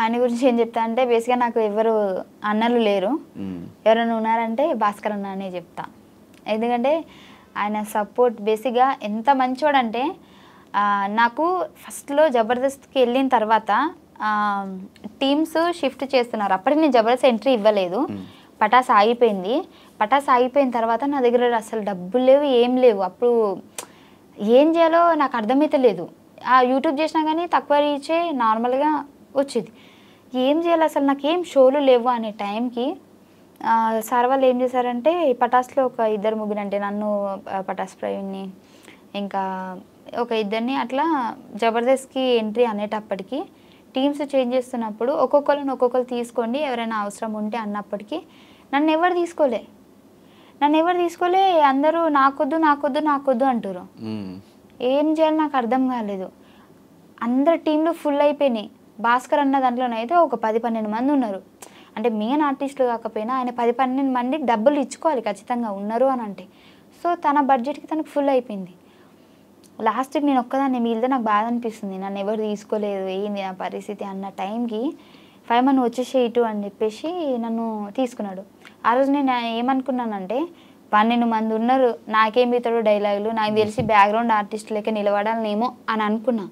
ఆయన గురించి ఏం చెప్తా అంటే బేసిక్గా నాకు ఎవరు అన్నలు లేరు, ఎవరైనా ఉన్నారంటే భాస్కర్ అన్న అనే చెప్తా. ఎందుకంటే ఆయన సపోర్ట్ బేసిక్గా ఎంత మంచివాడంటే, నాకు ఫస్ట్లో జబర్దస్త్కి వెళ్ళిన తర్వాత టీమ్స్ షిఫ్ట్ చేస్తున్నారు, అప్పటికి నేను జబర్దస్త్ ఎంట్రీ ఇవ్వలేదు, పటాస్ ఆగిపోయింది. పటాస్ ఆగిపోయిన తర్వాత నా దగ్గర అసలు డబ్బులు లేవు, ఏం లేవు. అప్పుడు ఏం చేయాలో నాకు అర్థమైతే లేదు. యూట్యూబ్ చేసినా కానీ తక్కువ రీచే నార్మల్గా వచ్చేది. ఏం చేయాలి అసలు, నాకు ఏం షోలు లేవు అనే టైంకి సార్ వాళ్ళు ఏం చేశారంటే, పటాస్లో ఒక 2-3 అంటే నన్ను, పటాస్ ప్రవీణ్ని, ఇంకా ఒక 2 అట్లా జబర్దస్త్కి ఎంట్రీ అనేటప్పటికి టీమ్స్ చేంజ్ చేస్తున్నప్పుడు ఒక్కొక్కరు తీసుకోండి ఎవరైనా అవసరం ఉంటే అన్నప్పటికీ నన్ను ఎవరు తీసుకోలే, అందరూ నాకొద్దు అంటారు. ఏం చేయాలి నాకు అర్థం కాలేదు. అందరు టీంలు ఫుల్ అయిపోయినాయి. భాస్కర్ అన్న దాంట్లోనైతే ఒక 10-12 మంది ఉన్నారు. అంటే మెయిన్ ఆర్టిస్టులు కాకపోయినా ఆయన 10-12 మందికి డబ్బులు ఇచ్చుకోవాలి ఖచ్చితంగా ఉన్నారు అని అంటే. సో తన బడ్జెట్కి తనకు ఫుల్ అయిపోయింది. లాస్ట్కి నేను ఒక్కదాన్ని మిగిలితే నాకు బాధ అనిపిస్తుంది. నన్ను ఎవరు తీసుకోలేదు, ఏంది నా పరిస్థితి అన్న టైంకి 5 మంది వచ్చేసే ఇటు అని చెప్పేసి నన్ను తీసుకున్నాడు. ఆ రోజు నేను ఏమనుకున్నానంటే 12 మంది ఉన్నారు, నాకేం మిగతాడు డైలాగులు, నాకు తెలిసి బ్యాక్గ్రౌండ్ ఆర్టిస్ట్ లెక్క నిలబడాలనేమో అని అనుకున్నా.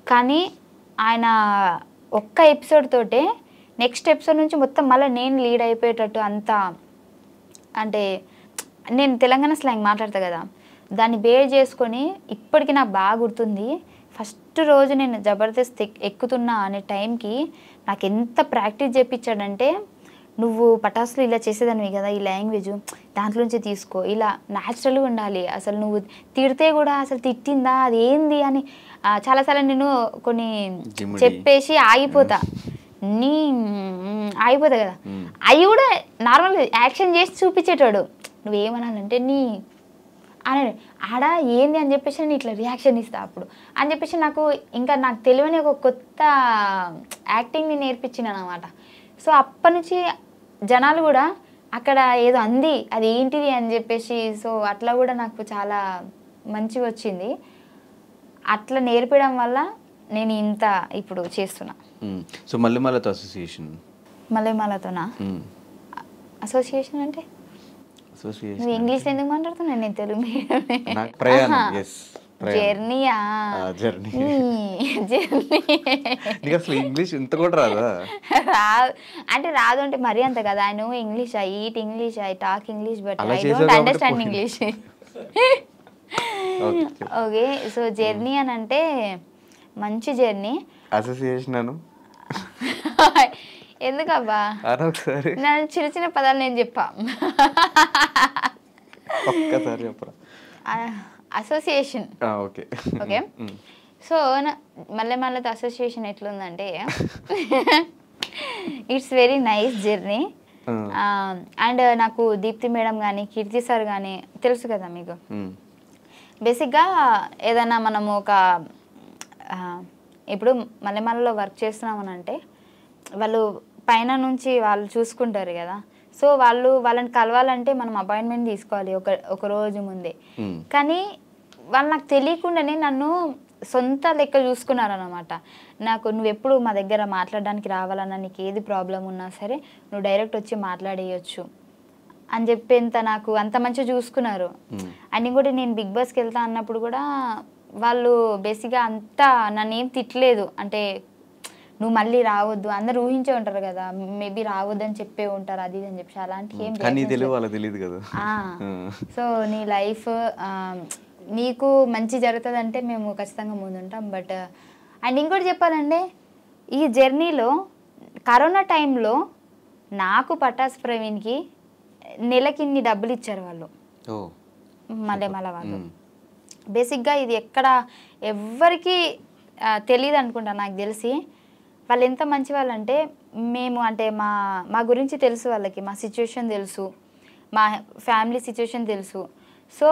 కానీ ఆయన ఒక్క ఎపిసోడ్ తోటే నెక్స్ట్ ఎపిసోడ్ నుంచి మొత్తం మళ్ళీ నేను లీడ్ అయిపోయేటట్టు అంతా, అంటే నేను తెలంగాణ స్లాంగ్ మాట్లాడతా కదా, దాన్ని బేర్ చేసుకొని ఇప్పటికీ నాకు బాగా గుర్తుంది. ఫస్ట్ రోజు నేను జబర్దస్త్ ఎక్కుతున్నా అనే టైంకి నాకు ఎంత ప్రాక్టీస్ చేయించాడంటే, నువ్వు పటాసులు ఇలా చేసేదానివి కదా, ఈ లాంగ్వేజ్ దాంట్లోంచి తీసుకో, ఇలా న్యాచురల్గా ఉండాలి, అసలు నువ్వు తిడితే కూడా అసలు తిట్టిందా అది ఏంది అని చాలాసార్లు నేను కొన్ని చెప్పేసి ఆగిపోతా ఆగిపోతా కదా, అవి కూడా నార్మల్గా యాక్షన్ చేసి చూపించేటాడు. నువ్వేమనాలంటే నీ అని ఆడ ఏంది అని చెప్పేసి నేను ఇట్లా రియాక్షన్ ఇస్తా అప్పుడు అని చెప్పేసి నాకు తెలియని ఒక కొత్త యాక్టింగ్ని నేర్పించినాను అనమాట. సో అప్పటి నుంచి జనాలు కూడా అక్కడ ఏదో అంది అది ఏంటిది అని చెప్పేసి, సో అట్లా కూడా నాకు చాలా మంచిగా వచ్చింది. అట్లా నేర్పడం వల్ల నేను ఇంత ఇప్పుడు చేస్తున్నా. సో మల్లెమాలతో అసోసియేషన్, మల్లెమాలతోనా అసోసియేషన్ అంటే నువ్వు ఇంగ్లీష్ ఎందుకు మాట్లాడుతున్నా, నేను తెలుగు జర్నీయా జర్నీ అసలు ఇంగ్లీష్ ఇంత కూడా రాదా? రాదు అంటే రాదు అంటే మరీ అంత కదా. I know English, I eat English, I talk English, but I don't understand English. Okay, so journey అని అంటే మంచి జర్నీ. అసోసియేషన్ అను ఎందుకబ్బా ఒకసారి నన్ను చిన్న చిన్న పదాలు నేను చెప్పా. ఒక్కసారి చెప్పరా. Association okay okay. సో మల్లెమాలతో అసోసియేషన్ ఎట్లుందంటే it's very nice journey. And నాకు దీప్తి మేడం కానీ కీర్తి సార్ కానీ తెలుసు కదా మీకు. బేసిక్గా ఏదైనా మనము ఒక ఇప్పుడు మల్లెమాలలో వర్క్ చేస్తున్నామని అంటే వాళ్ళు పైన నుంచి వాళ్ళు చూసుకుంటారు కదా. సో వాళ్ళని కలవాలంటే మనం అపాయింట్మెంట్ తీసుకోవాలి ఒక రోజు ముందే. కానీ వాళ్ళు నాకు తెలియకుండానే నన్ను సొంత లెక్క చూసుకున్నారనమాట. నువ్వు ఎప్పుడు మా దగ్గర మాట్లాడడానికి రావాలన్నా, నీకు ఏది ప్రాబ్లం ఉన్నా సరే నువ్వు డైరెక్ట్ వచ్చి మాట్లాడేయచ్చు అని చెప్పేంత నాకు అంత మంచిగా చూసుకున్నారు. అండ్ ఇంకోటి నేను బిగ్ బాస్కి వెళ్తా అన్నప్పుడు కూడా వాళ్ళు బేసిక్గా అంతా నన్ను ఏం తిట్టలేదు. అంటే నువ్వు మళ్ళీ రావద్దు, అందరు ఊహించే ఉంటారు కదా, మేబీ రావద్దు అని చెప్పే ఉంటారు అది అని చెప్పి, అలాంటి ఏం తెలియదు కదా. సో నీ లైఫ్ నీకు మంచి జరుగుతుంది అంటే మేము ఖచ్చితంగా ముందుంటాం. బట్ అండ్ ఇంకోటి చెప్పాలంటే ఈ జర్నీలో కరోనా టైంలో నాకు పటాస్ ప్రవీణ్కి నెలకి ఇన్ని డబ్బులు ఇచ్చారు వాళ్ళు, మల్లెమాల వాళ్ళు. బేసిక్గా ఇది ఎక్కడ ఎవ్వరికి తెలియదు అనుకుంటా. నాకు తెలిసి వాళ్ళు ఎంత మంచి వాళ్ళు అంటే, మేము అంటే మా గురించి తెలుసు వాళ్ళకి, మా సిచ్యువేషన్ తెలుసు, మా ఫ్యామిలీ సిచ్యువేషన్ తెలుసు. సో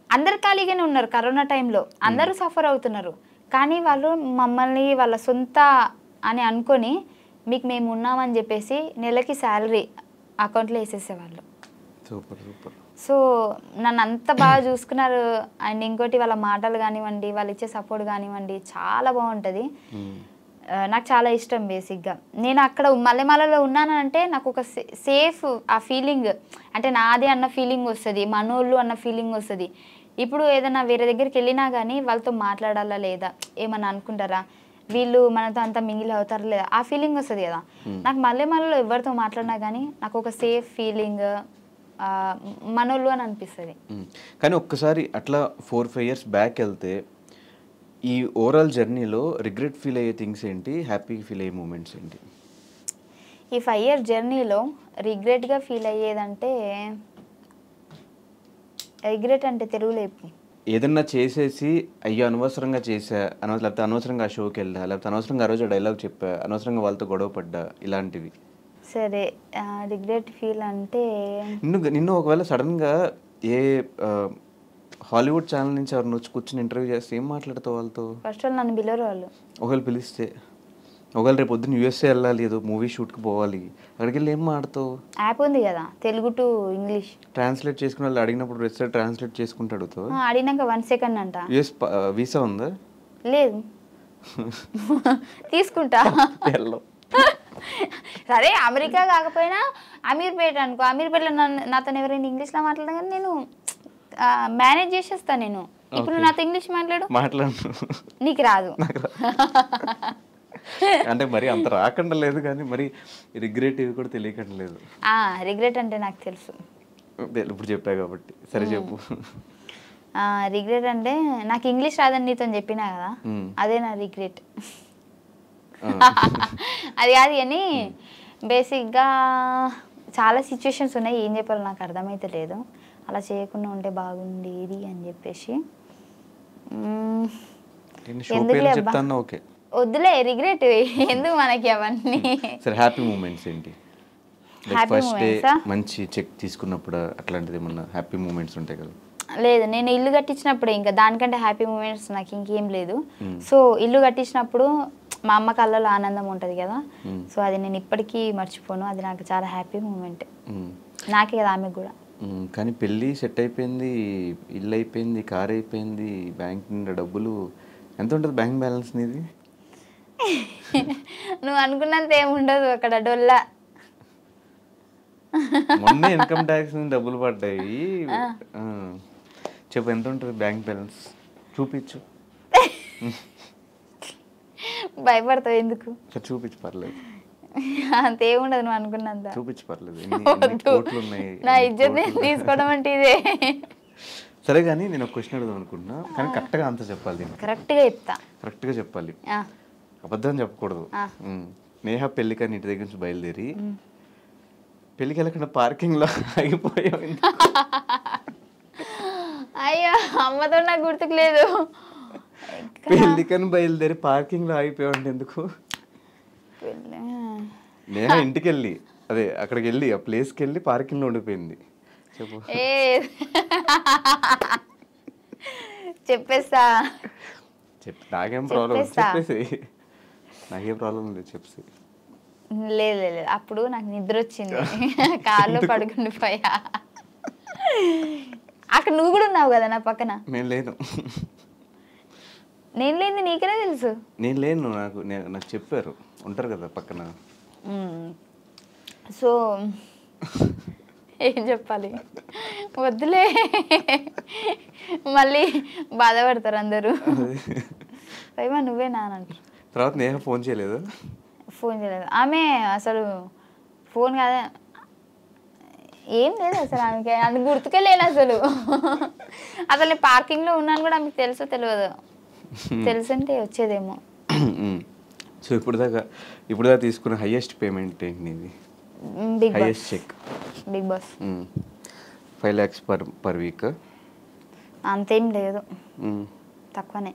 అందరు ఖాళీగానే ఉన్నారు కరోనా టైంలో, అందరూ సఫర్ అవుతున్నారు. కానీ వాళ్ళు మమ్మల్ని వాళ్ళ సొంత అని అనుకొని మీకు మేము ఉన్నామని చెప్పేసి నెలకి శాలరీ అకౌంట్లో వేసేసేవాళ్ళు. Super super. సో నన్ను అంత బాగా చూసుకున్నారు. అండ్ ఇంకోటి వాళ్ళ మాటలు కానివ్వండి, వాళ్ళు ఇచ్చే సపోర్ట్ కానివ్వండి, చాలా బాగుంటుంది. నాకు చాలా ఇష్టం. బేసిక్గా నేను అక్కడ మల్లెమాలలో ఉన్నానంటే నాకు ఒక సేఫ్ ఆ ఫీలింగ్, అంటే నాదే అన్న ఫీలింగ్ వస్తుంది, మనోళ్ళు అన్న ఫీలింగ్ వస్తుంది. ఇప్పుడు ఏదైనా వేరే దగ్గరికి వెళ్ళినా కానీ వాళ్ళతో మాట్లాడాలా లేదా, ఏమన్నా అనుకుంటారా, వీళ్ళు మనతో అంతా మింగిల్ అవుతారా లేదా, ఆ ఫీలింగ్ వస్తుంది కదా. నాకు మల్లెమాలలో ఎవరితో మాట్లాడినా కానీ నాకు ఒక సేఫ్ ఫీలింగ్, మనోళ్ళు అని అనిపిస్తుంది. కానీ ఒక్కసారి అట్లా 4-5 years బ్యాక్ వెళ్తే ఈ ఓవరాల్ జర్నీలో రిగ్రెట్ ఫీల్ అయ్యే థింగ్స్ ఏంటి, హ్యాపీ ఫీల్ అయ్యే మూమెంట్స్ ఏంటి? ఈ 5 years జర్నీలో రిగ్రెట్గా ఫీల్ అయ్యేదంటే, రిగ్రెట్ అంటే తెలుగులో చెప్పి ఏదన్నా చేసేసి అయ్యో అనవసరంగా చేసా, లేకపోతే అనవసరంగా ఆ షోకి వెళ్ళా, లేకపోతే అనవసరంగా ఆ రోజు డైలాగ్ చెప్పా, అనవసరంగా వాళ్ళతో గొడవ పడ్డా, ఇలాంటివి. సరే, రిగ్రెట్ ఫీల్ అంటే నిన్ను ఒకవేళ సడన్గా ఏ హాలీవుడ్ ఛానల్ నుంచి ఎవరిని వచ్చి కూర్చొని ఇంటర్వ్యూ చేస్తే ఏం మాట్లాడతావు వాళ్ళతో? ఫస్ట్ వాళ్ళు నన్ను పిలవరు వాళ్ళు. ఒకవేళ పిలిస్తే, ఒకవేళ రేపు పొద్దున్న యూఎస్ఏ వెళ్ళాలి, ఏదో మూవీ షూట్కి పోవాలి, అక్కడికి వెళ్ళి ఏం మాడతావు? యాప్ ఉంది కదా తెలుగు టు ఇంగ్లీష్ ట్రాన్స్లేట్ చేసుకుని వాళ్ళు అడిగినప్పుడు రెస్ట్ ట్రాన్స్లేట్ చేసుకుంటూ అడుగుతావు? అడిగినాక 1 సెకండ్ అంట. యూఎస్ వీసా ఉందా? లేదు. తీసుకుంటా. సరే అమెరికా కాకపోయినా అమీర్పేట అనుకో, అమీర్పేటలో నాతో ఎవరైనా ఇంగ్లీష్లో మాట్లాడడం కానీ నేను మేనేజ్ చేసేస్తా. నేను ఇప్పుడు నాతో ఇంగ్లీష్ మాట్లాడు, నీకు రాదు. అంటే మరి అంత రాకుండా లేదు కానీ మరి రిగ్రెట్ ఇవి కూడా తెలియకుండా లేదు. రిగ్రెట్ అంటే నాకు తెలుసు, ఇప్పుడు చెప్పా కాబట్టి. సరే చెప్పు. రిగ్రెట్ అంటే నాకు ఇంగ్లీష్ రాదని నీతో చెప్పినా కదా, అదే నా రిగ్రెట్. అది కాదు కానీ బేసిక్గా చాలా సిచ్యువేషన్స్ ఉన్నాయి, ఏం చెప్పాలో నాకు అర్థమైతే లేదు. అలా చేయకుండా ఉంటే బాగుండేది అని చెప్పేసి. వద్దులే రిగ్రెట్ ఎందుకు మనకి అవన్నీ. సరే హ్యాపీ మూమెంట్స్ ఏంటి? ఫస్ట్ డే మంచి చెక్ తీసుకున్నప్పుడు అట్లాంటిది ఏమన్నా హ్యాపీ మూమెంట్స్ ఉంటాయి కదా? లేదు, నేను ఇల్లు కట్టించినప్పుడే, ఇంకా దానికంటే హ్యాపీ మూమెంట్స్ నాకు ఇంకేం లేదు. సో ఇల్లు కట్టించినప్పుడు మా అమ్మ కళ్ళలో ఆనందం ఉంటుంది కదా, సో అది నేను ఇప్పటికీ మర్చిపోను. అది నాకు చాలా హ్యాపీ మూమెంట్, నాకే కదా ఆమెకు కూడా. కానీ పెళ్ళి సెట్ అయిపోయింది, ఇల్లు అయిపోయింది, కార్ అయిపోయింది, బ్యాంక్ నిండా డబ్బులు. ఎంత ఉంటుంది బ్యాంక్ బ్యాలెన్స్ నీది? నువ్వు అనుకున్నంత ఏముండదు అక్కడ, డొల్లా. మొన్న ఇన్కమ్ ట్యాక్స్ నుంచి డబ్బులు పడ్డాయి. చెప్పు ఎంత ఉంటుంది బ్యాంక్ బ్యాలెన్స్? చూపించు. భయపడతావు ఎందుకు? చూపించు పర్లేదు. అంతేముండదు నువ్వు అనుకున్నంత. చూపించు పర్లేదు. నా ఇజ్జత్ తీసుకోవడం అంటే ఇదే. సరే కానీ నేను ఒక క్వశ్చన్ అడుగుదాం అనుకుంటున్నా, కానీ కరెక్ట్గా ఆన్సర్ చెప్పాలి. కరెక్ట్గా చెప్తా. కరెక్ట్గా చెప్పాలి, అబద్ధం చెప్పకూడదు. నేహ పెళ్ళికని ఇంటి దగ్గర నుంచి బయలుదేరి పెళ్ళికి వెళ్ళకుండా పార్కింగ్లో ఆగిపోయావు. అయ్యో అమ్మతో నాకు గుర్తుకు లేదు. పెళ్ళికని బయలుదేరి పార్కింగ్లో ఆగిపోయావు అంటే ఎందుకు? నేహ ఇంటికి వెళ్ళి అదే అక్కడికి వెళ్ళి ఆ ప్లేస్కి వెళ్ళి పార్కింగ్లో ఉండిపోయింది. చెప్పు. చెప్పేస్తా. నాకేం ప్రాబ్లం? చెప్పేసి. నాకేం ప్రాబ్లం లేదు, చెప్పేసి. లేదు లేదు, అప్పుడు నాకు నిద్ర వచ్చింది, కార్లో పడుకుండిపోయా. అక్కడ నువ్వు కూడా ఉన్నావు కదా నా పక్కన. నేను లేను. నేను లేదు నీకెలా తెలుసు? నేను లేను, నాకు చెప్పారు, ఉంటారు కదా పక్కన. సో ఏం చెప్పాలి, వద్దులే మళ్ళీ బాధపడతారు అందరూ. పైమా నువ్వే నానంటారు. తర్వాత నేహ ఫోన్ చేయలేదు? ఫోన్ చేయలేదు ఆమె, అసలు ఫోన్ కాదా ఏం లేదు అసలు ఆమెకి, అది గుర్తుకే లేదు అసలు. అసలు నేను పార్కింగ్లో ఉన్నాను కూడా ఆమెకు తెలుసో తెలియదు, తెలుసుంటే వచ్చేదేమో. సో ఇప్పుడు దాకా తీసుకున్న హైయెస్ట్ పేమెంట్ ఏంటి నీది? Big highest check? Bigg Boss 5 lakhs per week? అంతేం లేదు, తక్కువనే.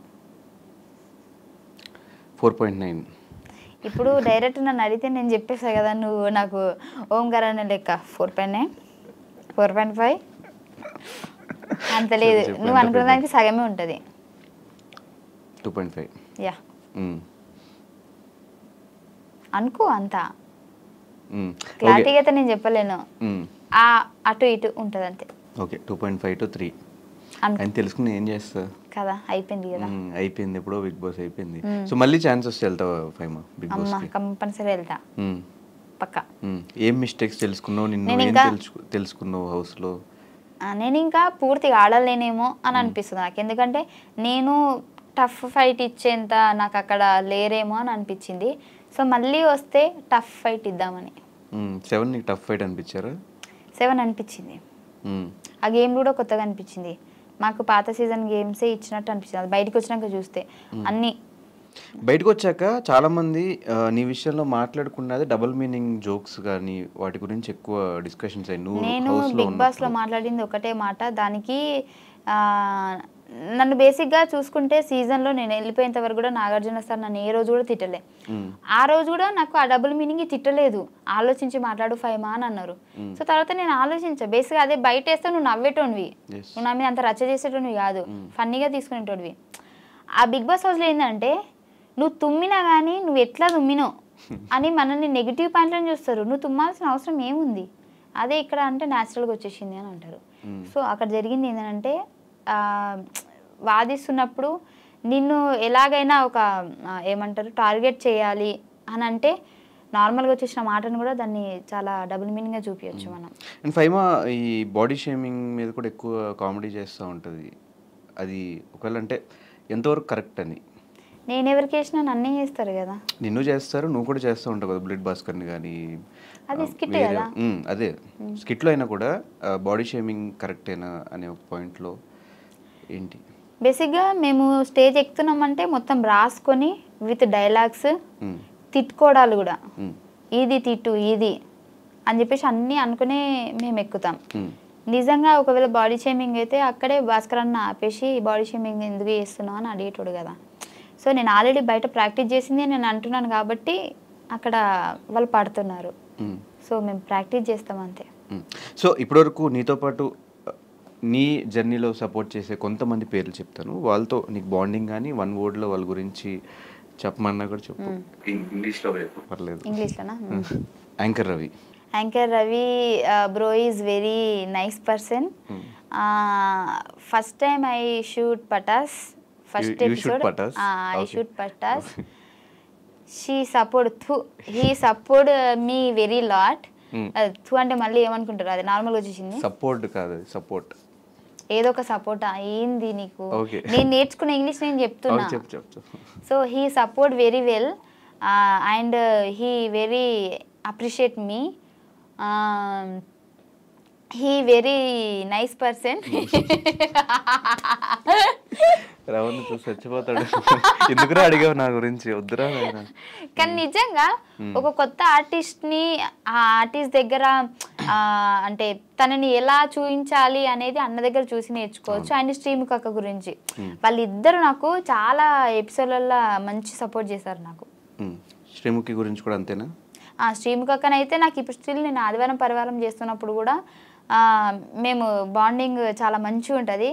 4.9. ఇప్పుడు డైరెక్ట్ నన్ను అడిగితే నేను చెప్పేసా కదా, నువ్వు నాకు ఓంకార్ అనే లెక్క 4.9 4.5 అంత లేదు. నువ్వు అనుకున్న దానికి సగమే ఉంటుంది. 2.5 యా అనుకో, అంతా క్లారిటీగా అయితే నేను చెప్పలేను, అటు ఇటు ఉంటుంది అంతే. ఓకే 2.5 to 3 అని తెలుసుకుని ఏం చేస్తా కదా, అయిపోయింది కదా. అయిపోయింది, ఎప్పుడో బిగ్ బాస్ అయిపోయింది. సో మళ్ళీ ఛాన్స్ వస్తే వెళ్తావా ఫైమా బిగ్ బాస్? కంపల్సరీ వెళ్తా పక్కా. ఏం మిస్టేక్స్ తెలుసుకున్నావు, నిన్ను ఏం తెలుసుకున్నావు హౌస్ లో? నేను ఇంకా పూర్తిగా ఆడలేనేమో అని అనిపిస్తుంది నాకు, ఎందుకంటే నేను టఫ్ ఫైట్ ఇచ్చేంత నాకు అక్కడ లేరేమో అని అనిపించింది. సో మళ్ళీ వస్తే టఫ్ ఫైట్ ఇద్దామని. 7 నీకు టఫ్ ఫైట్ అనిపించారా? 7 అనిపించింది. ఆ గేమ్ కూడా కొత్తగా అనిపించింది, మాకు పాత సీజన్ గేమ్సే ఇచ్చినట్టు అనిపించింది. అది బయటకు వచ్చినాక చూస్తే అన్నీ. బయటకు వచ్చాక చాలా మంది నీ విషయంలో మాట్లాడుకున్నది డబుల్ మీనింగ్ జోక్స్ కానీ వాటి గురించి ఎక్కువ డిస్కషన్స్ అయ్యి. నేను బిగ్ బాస్లో మాట్లాడింది ఒకటే మాట, దానికి నన్ను బేసిక్గా చూసుకుంటే సీజన్లో నేను వెళ్ళిపోయేంత వరకు కూడా నాగార్జున సార్ నన్ను ఏ రోజు కూడా తిట్టలే. ఆ రోజు కూడా నాకు ఆ డబుల్ మీనింగ్ తిట్టలేదు, ఆలోచించి మాట్లాడు ఫైమా అని అన్నారు. సో తర్వాత నేను ఆలోచించా, బేసిక్గా అదే బయట వేస్తే నువ్వు నవ్వేటోనివి, నువ్వు నా మీద అంత రచ్చ చేసేటోనివి కాదు, ఫన్నీగా తీసుకునేటోనివి. ఆ బిగ్ బాస్ హౌస్లో ఏంటంటే నువ్వు తుమ్మినా కానీ నువ్వు ఎట్లా తుమ్మినో అని మనల్ని నెగిటివ్ పాయింట్లను చూస్తారు. నువ్వు తుమ్మాల్సిన అవసరం ఏముంది, అదే ఇక్కడ అంటే న్యాచురల్గా వచ్చేసింది అని అంటారు. సో అక్కడ జరిగింది ఏంటంటే వాదిస్తున్నప్పుడు నిన్ను ఎలాగైనా ఒక ఏమంటారు టార్గెట్ చేయాలి అని అంటే నార్మల్గా వచ్చేసిన మాటను కూడా దాన్ని చాలా డబుల్ మీనింగ్గా చూపించచ్చు మనం. అండ్ ఫైమా ఈ బాడీ షేమింగ్ మీద కూడా ఎక్కువ కామెడీ చేస్తూ ఉంటుంది, అది ఒకవేళ అంటే ఎంతవరకు కరెక్ట్ అని? నేను ఎవరికి వేసినా నన్నే చేస్తారు కదా. నిన్ను చేస్తారు, నువ్వు కూడా చేస్తూ ఉంటావు కదా బ్లడ్ భాస్కర్ని కానీ. అది స్కిట్ కదా. అదే స్కిట్లో అయినా కూడా బాడీ షేమింగ్ కరెక్టేనా అనే ఒక పాయింట్లో ఏంటి? బేసిక్గా మేము స్టేజ్ ఎక్కుతున్నామంటే మొత్తం రాసుకొని విత్ డైలాగ్స్, తిట్టుకోవడాలు కూడా, ఇది తిట్టు ఇది అని చెప్పేసి అన్నీ అనుకునే మేము ఎక్కుతాం. నిజంగా ఒకవేళ బాడీ షేమింగ్ అయితే అక్కడే భాస్కర్ అన్న ఆపేసి బాడీ షేమింగ్ ఎందుకు చేస్తున్నావు అని అడిగేటోడు కదా. సో నేను ఆల్రెడీ బయట ప్రాక్టీస్ చేసింది నేను అంటున్నాను కాబట్టి అక్కడ వాళ్ళు పడుతున్నారు. సో మేము ప్రాక్టీస్ చేస్తాం అంతే. సో ఇప్పటివరకు నీతో పాటు నీ జర్నీలో సపోర్ట్ చేసే కొంతమంది పేర్లు చెప్తాను, వాళ్ళతో నీకు బాండింగ్ కానీ వన్ వర్డ్లో వాళ్ళ గురించి చెప్పమన్నా కూడా చెప్పు. ఇంగ్లీష్లో పర్లేదు. ఇంగ్లీష్లోనా? Anchor Ravi. Anchor Ravi bro is very nice person. First time I shoot Patas, first episode I shoot Patas. he support me very lot. థు అంటే మళ్ళీ ఏమనుకుంటారు, అది నార్మల్గా వచ్చేసింది. సపోర్ట్ కాదు, సపోర్ట్ ఏదో ఒక సపోర్ట్ ఏంది నీకు, నేను నేర్చుకున్న ఇంగ్లీష్ నేను చెప్తున్నా. So he support very well and he very appreciate me. He very nice person. రవణ్ చూసి చచ్చిపోతాడు, ఎందుకురా అడిగావు నా గురించి, వద్దురా. కానీ నిజంగా ఒక కొత్త ఆర్టిస్ట్ని ఆ ఆర్టిస్ట్ దగ్గర అంటే తనని ఎలా చూపించాలి అనేది అన్న దగ్గర చూసి నేర్చుకోవచ్చు. అండ్ శ్రీముఖి అక్క గురించి వాళ్ళిద్దరు నాకు చాలా ఎపిసోడ్లలో మంచి సపోర్ట్ చేశారు నాకు. శ్రీముఖి గురించి కూడా అంతేనా? శ్రీముఖి అక్కనైతే నాకు ఇప్పుడు స్టిల్ నేను ఆదివారం పరివారం చేస్తున్నప్పుడు కూడా మేము బాండింగ్ చాలా మంచిగా ఉంటుంది.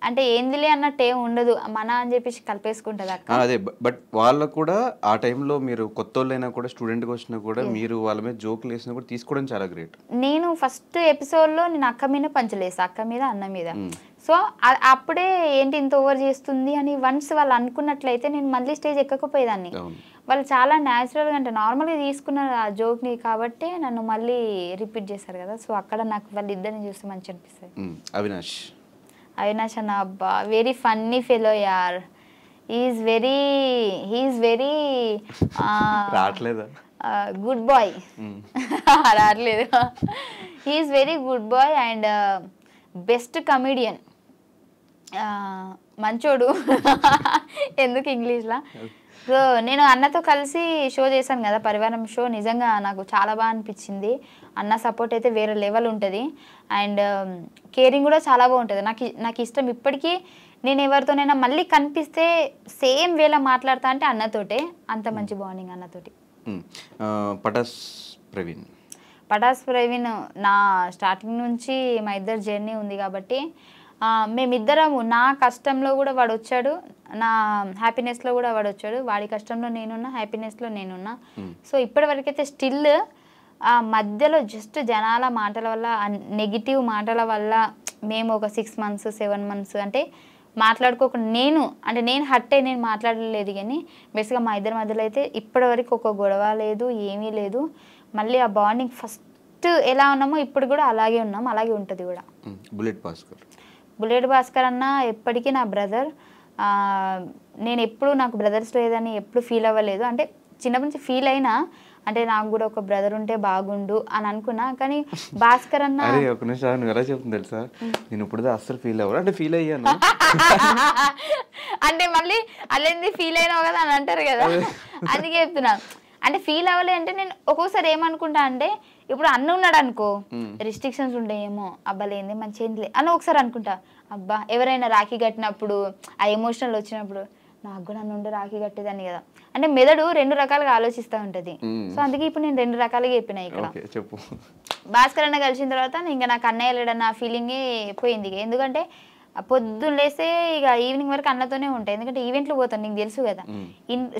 అంటే ఏందిలే అన్నట్టు ఏం ఉండదు, మన అని చెప్పేసి కలిపేసుకుంటుంది అక్క. అదే బట్ వాళ్ళకు కూడా ఆ టైంలో మీరు కొత్త వాళ్ళైనా కూడా స్టూడెంట్గా వచ్చినా కూడా మీరు వాళ్ళ మీద జోకులు వేసినా కూడా తీసుకోవడం చాలా గ్రేట్. నేను ఫస్ట్ ఎపిసోడ్లో నేను అక్క మీద పంచలేసా, అక్క మీద అన్న మీద. సో అప్పుడే ఏంటి ఇంత ఓవర్ చేస్తుంది అని వన్స్ వాళ్ళు అనుకున్నట్లయితే నేను మళ్ళీ స్టేజ్ ఎక్కకపోయేదాన్ని. వాళ్ళు చాలా న్యాచురల్గా అంటే నార్మల్గా తీసుకున్నారు ఆ జోక్ని కాబట్టి నన్ను మళ్ళీ రిపీట్ చేశారు కదా. సో అక్కడ నాకు వాళ్ళు ఇద్దరిని చూస్తే మంచి అనిపిస్తుంది. అవినాష్ అన్న అబ్బా వెరీ ఫన్నీ ఫెలో యార్. ఈజ్ వెరీ రావట్లేదా గుడ్ బాయ్. రావట్లేదు. Is very good boy and best comedian. మంచోడు. ఎందుకు ఇంగ్లీష్లా. సో నేను అన్నతో కలిసి షో చేశాను కదా, పరివారం షో. నిజంగా నాకు చాలా బాగా అనిపించింది. అన్న సపోర్ట్ అయితే వేరే లెవెల్ ఉంటుంది అండ్ కేరింగ్ కూడా చాలా బాగుంటుంది. నాకు ఇష్టం ఇప్పటికీ. నేను ఎవరితోనైనా మళ్ళీ కనిపిస్తే సేమ్ వేలా మాట్లాడతా అంటే అన్నతోటే, అంత మంచి బాండింగ్ అన్నతోటి. పటాస్ ప్రవీణ్ నా స్టార్టింగ్ నుంచి మా ఇద్దరు జర్నీ ఉంది కాబట్టి మేమిద్దరము, నా కష్టంలో కూడా వాడు వచ్చాడు, నా హ్యాపీనెస్లో కూడా వాడు వచ్చాడు. వాడి కష్టంలో నేనున్నా, హ్యాపీనెస్లో నేనున్నా. సో ఇప్పటివరకైతే స్టిల్ మధ్యలో జస్ట్ జనాల మాటల వల్ల, నెగిటివ్ మాటల వల్ల మేము ఒక 6 months 7 months అంటే మాట్లాడుకోకుండా నేను హర్ట్ అయ్యి నేను మాట్లాడలేదు. కానీ బేసిక్గా మా ఇద్దరి మధ్యలో అయితే ఇప్పటివరకు ఒక గొడవ లేదు, ఏమీ లేదు. మళ్ళీ ఆ బాండింగ్ ఫస్ట్ ఎలా ఉన్నామో ఇప్పుడు కూడా అలాగే ఉన్నాం, అలాగే ఉంటుంది కూడా. బుల్లెట్ భాస్కర్ అన్న ఎప్పటికీ నా బ్రదర్. నేను ఎప్పుడు నాకు బ్రదర్స్ లేదని ఎప్పుడు ఫీల్ అవ్వలేదు. అంటే చిన్నప్పటి నుంచి ఫీల్ అయినా అంటే నాకు కూడా ఒక బ్రదర్ ఉంటే బాగుండు అని అనుకున్నా. కానీ భాస్కర్ అన్న ఒక నిమిషం నువ్వు ఎలా చెప్తుంది తెలుసా, నేను ఇప్పుడు అస్సలు ఫీల్ అవ్వరు అంటే ఫీల్ అయ్యాను అంటే మళ్ళీ అల్లేంది ఫీల్ అయినావు కదా అని అంటారు కదా, అందుకే చెప్తున్నా. అంటే ఫీల్ అవ్వలే అంటే నేను ఒక్కొక్కసారి ఏమనుకుంటా అంటే ఇప్పుడు అన్న ఉన్నాడు అనుకో, రిస్ట్రిక్షన్స్ ఉంటాయేమో, అబ్బాలేంది మంచి ఏంటిలే అని ఒకసారి అనుకుంటా. అబ్బా ఎవరైనా రాఖీ కట్టినప్పుడు ఆ ఎమోషనల్ వచ్చినప్పుడు నాకు కూడా నుండి రాఖీ కట్టేదాన్ని కదా అంటే మెదడు 2 రకాలుగా ఆలోచిస్తూ ఉంటుంది. సో అందుకే ఇప్పుడు నేను 2 రకాలుగా చెప్పిన ఇక్కడ. చెప్పు. భాస్కర్ అన్న కలిసిన తర్వాత ఇంకా నాకు అన్నయ్య లేడన్న ఫీలింగే పోయింది. ఎందుకంటే పొద్దున్న లేస్తే ఇక ఈవినింగ్ వరకు అన్నతోనే ఉంటాయి. ఎందుకంటే ఈవెంట్లు పోతాను, నీకు తెలుసు కదా.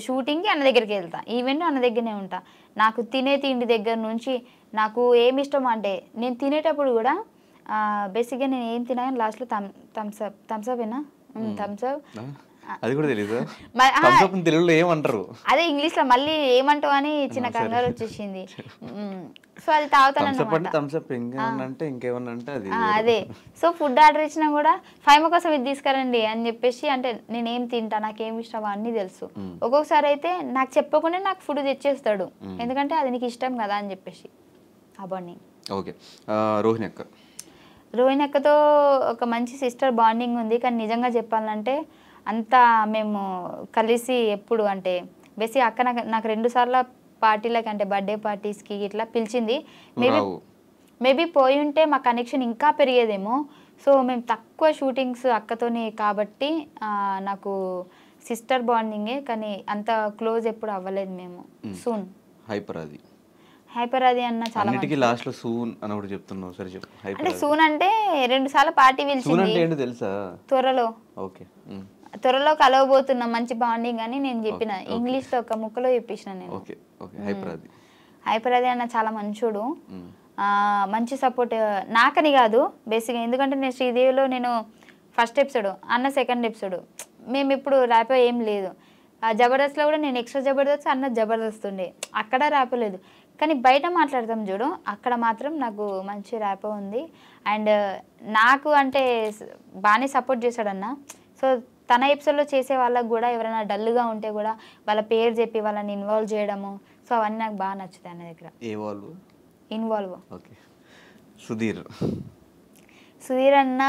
షూటింగ్కి అన్న దగ్గరికి వెళ్తా, ఈవెంట్ అన్న దగ్గరనే ఉంటా. నాకు తినే తిండి దగ్గర నుంచి నాకు ఏమి ఇష్టం అంటే నేను తినేటప్పుడు కూడా బేసిక్గా నేను ఏం తినా లాస్ట్లో థమ్స్అప్ ఏనా థమ్స్అప్ అది కూడా తెలీదు. తెలుగులో ఏమంటారు అదే ఇంగ్లీష్లో మళ్ళీ ఏమంటావు అని చిన్న కంగారు వచ్చేసింది. సో అది తాగుతాను అదే. సో ఫుడ్ ఆర్డర్ ఇచ్చినా కూడా ఫైమ కోసం ఇది తీసుకురండి అని చెప్పేసి అంటే నేనేం తింటా నాకేం ఇష్టమా అన్నీ తెలుసు. ఒక్కొక్కసారి అయితే నాకు చెప్పకుండా నాకు ఫుడ్ తెచ్చేస్తాడు, ఎందుకంటే అది నీకు ఇష్టం కదా అని చెప్పేసి. ఆ బాండింగ్. ఓకే. రోహిణి అక్క. రోహిణి అక్కతో ఒక మంచి సిస్టర్ బాండింగ్ ఉంది. కానీ నిజంగా చెప్పాలంటే అంతా మేము కలిసి ఎప్పుడు అంటే బేసిక్ అక్క నాకు 2 సార్లు పార్టీలకి అంటే బర్త్డే పార్టీస్కి ఇట్లా పిలిచింది. మేబీ పోయి ఉంటే మా కనెక్షన్ ఇంకా పెరిగేదేమో. సో మేము తక్కువ షూటింగ్స్ అక్కతోనే కాబట్టి నాకు సిస్టర్ బాండింగే, కానీ అంత క్లోజ్ ఎప్పుడు అవ్వలేదు మేము. సూన్ హైపర్ అది అన్న చాలా లాస్ట్ లో సూన్ అని కూడా చెప్తున్నావు. సరే చెప్పు. అంటే సూన్ అంటే 2 సార్లు పార్టీ పిలిచింది తెలుసా? త్వరలో. ఓకే. త్వరలో కలవబోతున్నాం మంచి బాండింగ్ అని నేను చెప్పిన, ఇంగ్లీష్ లో ఒక ముక్కలో చెప్పేసిన నేను. హైపర్ అది అన్న చాలా మంచోడు, మంచి సపోర్ట్ నాకని కాదు బేసిక్గా. ఎందుకంటే నేను శ్రీదేవిలో నేను ఫస్ట్ ఎపిసోడ్, అన్న సెకండ్ ఎపిసోడ్, మేము ఇప్పుడు ర్యాపో ఏం లేదు. జబర్దస్త్లో కూడా నేను ఎక్స్ట్రా జబర్దస్త్, అన్న జబర్దస్త్ ఉండే, అక్కడ ర్యాపో లేదు. కానీ బయట మాట్లాడతాం చూడు, అక్కడ మాత్రం నాకు మంచి ర్యాపో ఉంది. అండ్ నాకు అంటే బాగానే సపోర్ట్ చేశాడన్న. సో తన ఎపిసోడ్లో చేసే వాళ్ళకు కూడా ఎవరైనా డల్గా ఉంటే కూడా వాళ్ళ పేరు చెప్పి వాళ్ళని ఇన్వాల్వ్ చేయడము, సో అవన్నీ నాకు బాగా నచ్చుతాయి అన్న దగ్గర. ఇన్వాల్వ్. సుధీర్ అన్న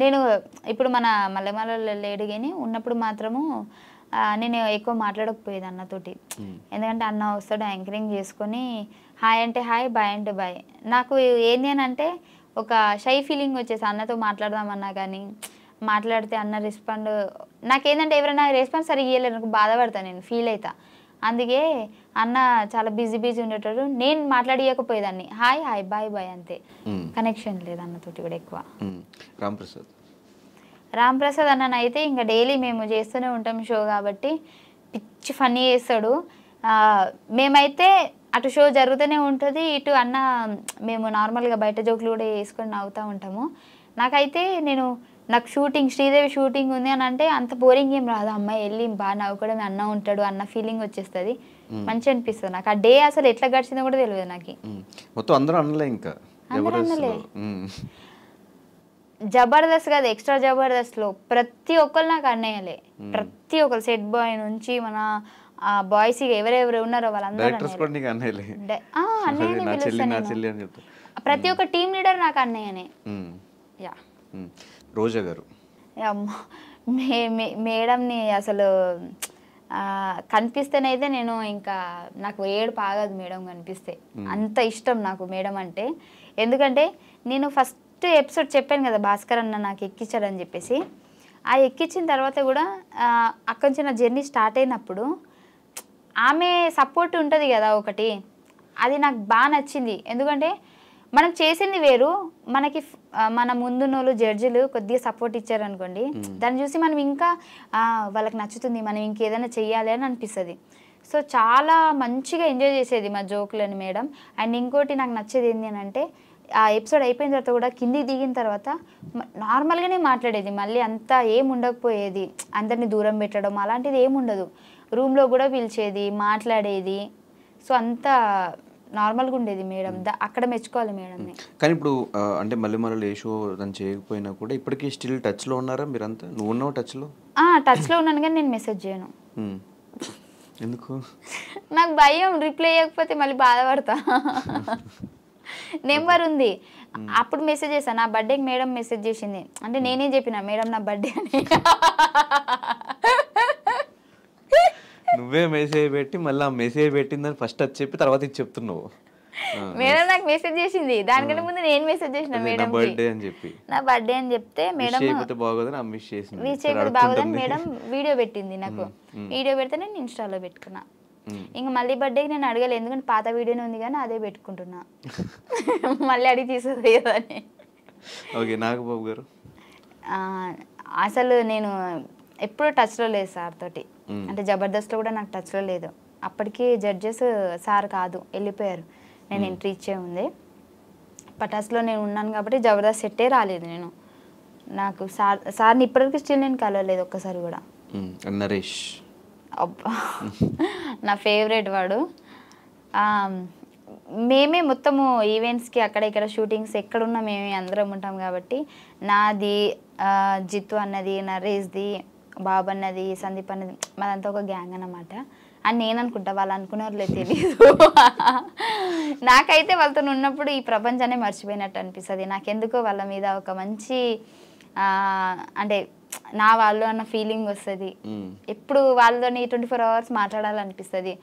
నేను ఇప్పుడు మన మల్లెమాలలో లేడు కానీ ఉన్నప్పుడు మాత్రము నేను ఎక్కువ మాట్లాడకపోయేది అన్నతోటి. ఎందుకంటే అన్న వస్తాడు యాంకరింగ్ చేసుకొని హాయ్ అంటే హాయ్, బాయ్ అంటే బాయ్. నాకు ఏంది అని అంటే ఒక షై ఫీలింగ్ వచ్చేసి అన్నతో మాట్లాడదామన్నా కానీ మాట్లాడితే అన్న రెస్పాండ్ నాకేంటంటే ఎవరైనా రెస్పాన్స్ సరిగ్గా ఇవ్వలేరు, నాకు బాధపడతాను, నేను ఫీల్ అవుతా. అందుకే అన్న చాలా బిజీ ఉండేటప్పుడు నేను మాట్లాడియకపోయేదాన్ని, హాయ్ హాయ్ బాయ్ బాయ్ అంతే, కనెక్షన్ లేదు అన్నతోటి కూడా ఎక్కువ. రామ్ ప్రసాద్ అన్న అయితే ఇంకా డైలీ మేము చేస్తూనే ఉంటాం షో కాబట్టి పిచ్చి ఫన్నీ చేస్తాడు. మేమైతే అటు షో జరుగుతూనే ఉంటుంది, ఇటు అన్న మేము నార్మల్గా బయట జోకులు కూడా వేసుకొని నవ్వుతూ ఉంటాము. నాకైతే నాకు షూటింగ్ శ్రీదేవి షూటింగ్ ఉంది అని అంటే అంత బోరింగ్ ఏం రాదు, అమ్మాయి వెళ్ళి బాగా నవ్వుకోవడం, అన్న ఉంటాడు అన్న ఫీలింగ్ వచ్చేస్తుంది, మంచిగా అనిపిస్తుంది నాకు. ఆ డే అసలు ఎట్లా గడిచిందో కూడా తెలియదు నాకు. జబర్దస్త్ కదా, ఎక్స్ట్రా జబర్దస్త్లో ప్రతి ఒక్కరు నాకు అన్నయ్యలే, ప్రతి ఒక్కరు సెట్ బాయ్ నుంచి మన బాయ్స్ ఎవరెవరు ఉన్నారో వాళ్ళందరూ ప్రతి ఒక్క టీమ్ లీడర్ నాకు అన్నయ్యనే. రోజా గారు మేడంని అసలు కనిపిస్తేనైతే నేను ఇంకా నాకు ఏడుపు ఆగదు మేడం కనిపిస్తే, అంత ఇష్టం నాకు మేడం అంటే. ఎందుకంటే నేను ఫస్ట్ ఎపిసోడ్ చెప్పాను కదా భాస్కర్ అన్న నాకు ఎక్కించాడని చెప్పేసి, ఆ ఎక్కించిన తర్వాత కూడా అక్కడి నుంచి నా జర్నీ స్టార్ట్ అయినప్పుడు ఆమె సపోర్ట్ ఉంటుంది కదా ఒకటి, అది నాకు బాగా నచ్చింది. ఎందుకంటే మనం చేసింది వేరు, మనకి మన ముందున్నోళ్ళు జడ్జిలు కొద్దిగా సపోర్ట్ ఇచ్చారనుకోండి, దాన్ని చూసి మనం ఇంకా వాళ్ళకి నచ్చుతుంది, మనం ఇంకేదైనా చెయ్యాలి అని అనిపిస్తుంది. సో చాలా మంచిగా ఎంజాయ్ చేసేది మా జోకులని మేడం. అండ్ ఇంకోటి నాకు నచ్చేది ఏంటి అని అంటే ఆ ఎపిసోడ్ అయిపోయిన తర్వాత కూడా కిందికి దిగిన తర్వాత నార్మల్గానే మాట్లాడేది, మళ్ళీ అంతా ఏం ఉండకపోయేది, అందరినీ దూరం పెట్టడం అలాంటిది ఏముండదు, రూమ్లో కూడా పిలిచేది, మాట్లాడేది. సో అంతా నార్మల్గా ఉండేది మేడం, అక్కడ మెచ్చుకోవాలి మేడంని. కానీ ఇప్పుడు అంటే మళ్ళీ ఏ షో దాన్ని చేయకపోయినా కూడా ఇప్పటికీ స్టిల్ టచ్లో ఉన్నారా మీరంతా? నువ్వు ఉన్నావు టచ్లో? టచ్లో ఉన్నాను కానీ నేను మెసేజ్ చేయను. ఎందుకు? నాకు భయం, రిప్లై చేయకపోతే మళ్ళీ బాధపడతా. నెంబర్ ఉంది, అప్పుడు మెసేజ్ చేశాను, నా బర్త్డేకి మేడం మెసేజ్ చేసింది అంటే నేనే చెప్పిన మేడం నా బర్త్డే అని. నువ్వే మెసేజ్ పెట్టి మళ్ళీ ఆ మెసేజ్ పెట్టిందని ఫస్ట్ అది చెప్పి తర్వాత ఇది చెప్తున్నావు. మేడం నాకు మెసేజ్ చేసింది, దానికంటే ముందు నేను మెసేజ్ చేసిన మేడం బర్త్డే అని చెప్పి, నా బర్త్డే అని చెప్తే మేడం బాగోదని మిస్ చేసింది, విష్ చేయకపోతే బాగోదని మేడం వీడియో పెట్టింది నాకు. వీడియో పెడితే నేను ఇన్స్టాలో పెట్టుకున్నా. ఇంకా మళ్ళీ బర్త్డేకి నేను అడగలేదు, ఎందుకంటే పాత వీడియోనే ఉంది కానీ అదే పెట్టుకుంటున్నా. మళ్ళీ అడిగి తీసేది అని. ఓకే, నాగబాబు గారు అసలు నేను ఎప్పుడు టచ్లో లేదు సార్ తోటి, అంటే జబర్దస్త్లో కూడా నాకు టచ్లో లేదు. అప్పటికి జడ్జెస్ సార్ కాదు, వెళ్ళిపోయారు. నేను ఎంట్రీ ఇచ్చే ఉంది. పటాస్లో నేను ఉన్నాను కాబట్టి జబర్దస్త్ సెట్టే రాలేదు నేను. నాకు సార్ని ఇప్పటికీ స్టిల్ నేను కలవలేదు ఒక్కసారి కూడా. నరేష్ అబ్బా నా ఫేవరెట్ వాడు. మేమే మొత్తము ఈవెంట్స్కి అక్కడ ఇక్కడ షూటింగ్స్ ఎక్కడున్నా మేమే అందరం ఉంటాం కాబట్టి నాది, జిత్తు అన్నది, నరేష్ది, బాబు అన్నది, సందీప్ అన్నది, మాదంతా ఒక గ్యాంగ్ అన్నమాట అని నేను అనుకుంటా. వాళ్ళు అనుకునేవాళ్ళే తెలీదు. నాకైతే వాళ్ళతో ఉన్నప్పుడు ఈ ప్రపంచాన్ని మర్చిపోయినట్టు అనిపిస్తుంది. నాకెందుకో వాళ్ళ మీద ఒక మంచి అంటే నా వాళ్ళు అన్న ఫీలింగ్ వస్తుంది. ఎప్పుడు వాళ్ళతోని 24 hours మాట్లాడాలనిపిస్తుంది.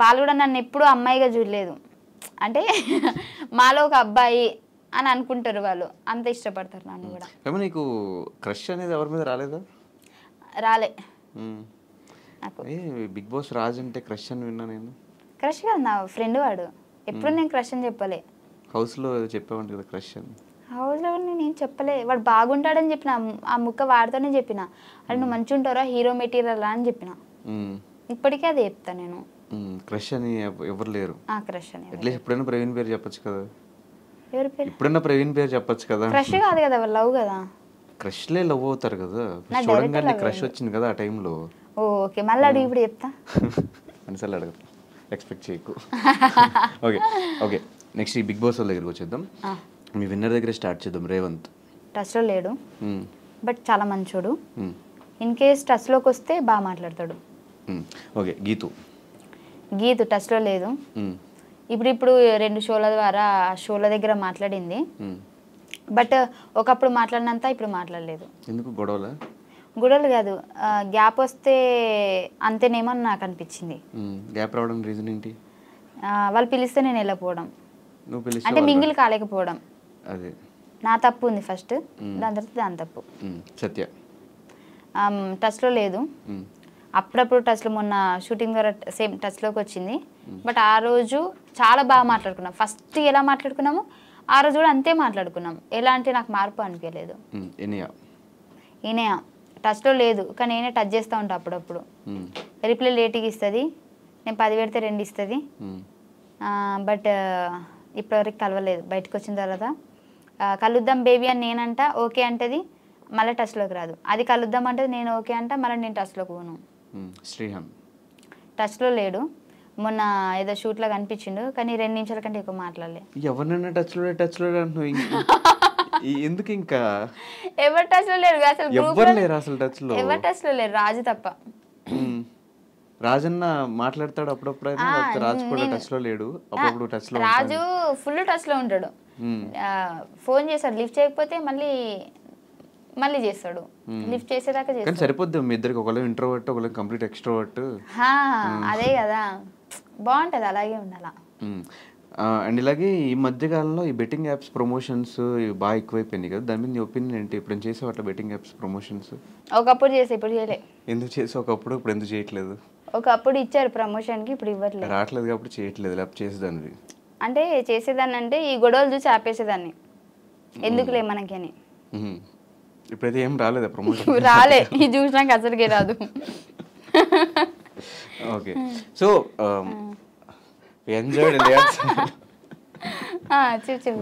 వాళ్ళు కూడా నన్ను ఎప్పుడు అమ్మాయిగా చూడలేదు, అంటే మాలో ఒక అబ్బాయి అని అనుకుంటారు వాళ్ళు, అంత ఇష్టపడతారు నన్ను కూడా. నీకు క్రష్ అనేది ఎవరి మీద రాలేదా? రాలే నాకు. బిగ్ బాస్ రాజ్ అంటే క్రష్ అని విన్నా నేను. క్రష్ కాదు, నా ఫ్రెండ్ వాడు. ఎప్పుడు నేను క్రష్ అని చెప్పలే. హౌస్లో చెప్పామంట కదా క్రష్ అని. హౌస్లో నేను చెప్పలే. వాడు బాగుంటాడని చెప్పిన, ఆ ముక్క వాడితోనే చెప్పిన. అది నువ్వు మంచి ఉంటారా, హీరో మెటీరియల్ అని చెప్పిన. ఇప్పటికే అది చెప్తా నేను. క్రష్ అని ఎవరు లేరు. క్రష్ అని అట్లీస్ట్ ఎప్పుడైనా ప్రవీణ్ పేరు చెప్పొచ్చు కదా. ఎవరి పేరు? ఎప్పుడైనా ప్రవీణ్ పేరు చెప్పొచ్చు కదా. క్రష్ కాదు కదా, లవ్ కదా. క్రష్లే లవ్ అవుతారు కదా. చూడంగానే క్రష్ వచ్చింది కదా ఆ టైంలో. ఓకే, మళ్ళీ అడుగు, ఇప్పుడు చెప్తా. అనిసార్లు అడగదు, ఎక్స్పెక్ట్ చేయకు. ఓకే ఓకే, నెక్స్ట్ ఈ బిగ్ బాస్ వాళ్ళ దగ్గరికి వచ్చేద్దాం. మీ విన్నర్ దగ్గర స్టార్ట్ చేద్దాం. రేవంత్ టచ్లో లేడు, బట్ చాలా మంచోడు. ఇన్ కేస్ టచ్లోకి వస్తే బాగా మాట్లాడతాడు. ఓకే, గీతు టచ్లో లేదు. ఇప్పుడు 2 షోల ద్వారా షోల దగ్గర మాట్లాడింది, బట్ ఒకప్పుడు మాట్లాడినంత ఇప్పుడు మాట్లాడలేదు. ఎందుకు? గొడవలు కాదు, గ్యాప్ వస్తే అంతేనేమో అని నాకు అనిపించింది. గ్యాప్ రావడం రీజన్ ఏంటి? వాళ్ళు పిలిస్తే నేను వెళ్ళకపోవడం, అంటే మింగిల్ కాలేకపోవడం. అదే నా తప్పు ఉంది ఫస్ట్, దాని తర్వాత దాని తప్పు. సత్య టచ్లో లేదు. అప్పుడప్పుడు టచ్లో, మొన్న షూటింగ్ ద్వారా సేమ్ టచ్లోకి వచ్చింది. బట్ ఆ రోజు చాలా బాగా మాట్లాడుకున్నాం. ఫస్ట్ ఎలా మాట్లాడుకున్నాము ఆ రోజు కూడా అంతే మాట్లాడుకున్నాం. ఎలాంటి నాకు మార్పు అనిపించలేదు. ఈయన టచ్లో లేదు, కానీ నేనే టచ్ చేస్తూ ఉంటా అప్పుడప్పుడు. రిప్లై లేట్గా ఇస్తుంది, నేను 10 పెడితే 2 ఇస్తుంది. బట్ ఇప్పటివరకు కలవలేదు. బయటకు వచ్చిన తర్వాత కలుద్దాం బేబీ అని నేనంట, ఓకే అంటది, మళ్ళీ టచ్లోకి రాదు. అది కలుద్దాం అంటే నేను ఓకే అంట, మళ్ళీ నేను టచ్లోకి పోను. శ్రీహాన్ టచ్లో లేడు. మొన్న ఏదో షూట్లో కనిపించిండు, కానీ 2 నిమిషాల కంటే ఎక్కువ మాట్లాడలే. ఎవరినైనా టచ్లో ఎందుకు? ఇంకా ఎవరు టచ్లో లేరు అసలు, ఎవరు లేరు అసలు టచ్లో. ఎవరు టచ్లో లేరు, రాజు తప్ప. రాజన్న మాట్లాడతాడు అప్పుడప్పుడు, రాజు కూడా టచ్ లో లేడు. అప్పుడప్పుడు టచ్ లో, రాజు ఫుల్ టచ్ లో ఉంటాడు. ఫోన్ చేస్తాడు, లిఫ్ట్ చేయకపోతే మళ్ళీ చేస్తాడు. లిఫ్ట్ చేసేదాకా చేస్తాడు. సరిపోద్ది మీ ఇద్దరికి, ఒకళ్ళు ఇంట్రోవర్ట్, ఒకళ్ళు కంప్లీట్ ఎక్స్ట్రోవర్ట్. అదే కదా, బాగుంటది, అలాగే ఉండాలా. అండ్ ఇలాగే ఈ మధ్యకాలంలో ఈ బెట్టింగ్ యాప్స్ ప్రమోషన్స్ బాగా ఎక్కువైపోయింది కదా, దాని మీద నీ ఒపీనియన్ ఏంటి? ఇప్పుడు చేసావు అట్లా బెట్టింగ్ యాప్స్ ప్రమోషన్స్? ఒకప్పుడు చేసే, ఇప్పుడు చేయలే. ఎందుకు చేసావు ఒకప్పుడు, ఇప్పుడు ఎందుకు చేయట్లేదు? ఒకప్పుడు ఇచ్చారు ప్రమోషన్కి, ఇప్పుడు ఇవ్వట్లేదు. రావట్లేదు కాబట్టి చేయట్లేదు, లేకపోతే చేసేదాన్ని. అంటే చేసేదాన్ని అంటే ఈ గొడవలు చూసి ఆపేసేదాన్ని, ఎందుకులే మనకి అని. ఇప్పుడైతే ఏం రాలేదా ప్రమోషన్? రాలే, ఇది చూసినాక అసలుకే రాదు. Okay, so we enjoyed a lot, sir.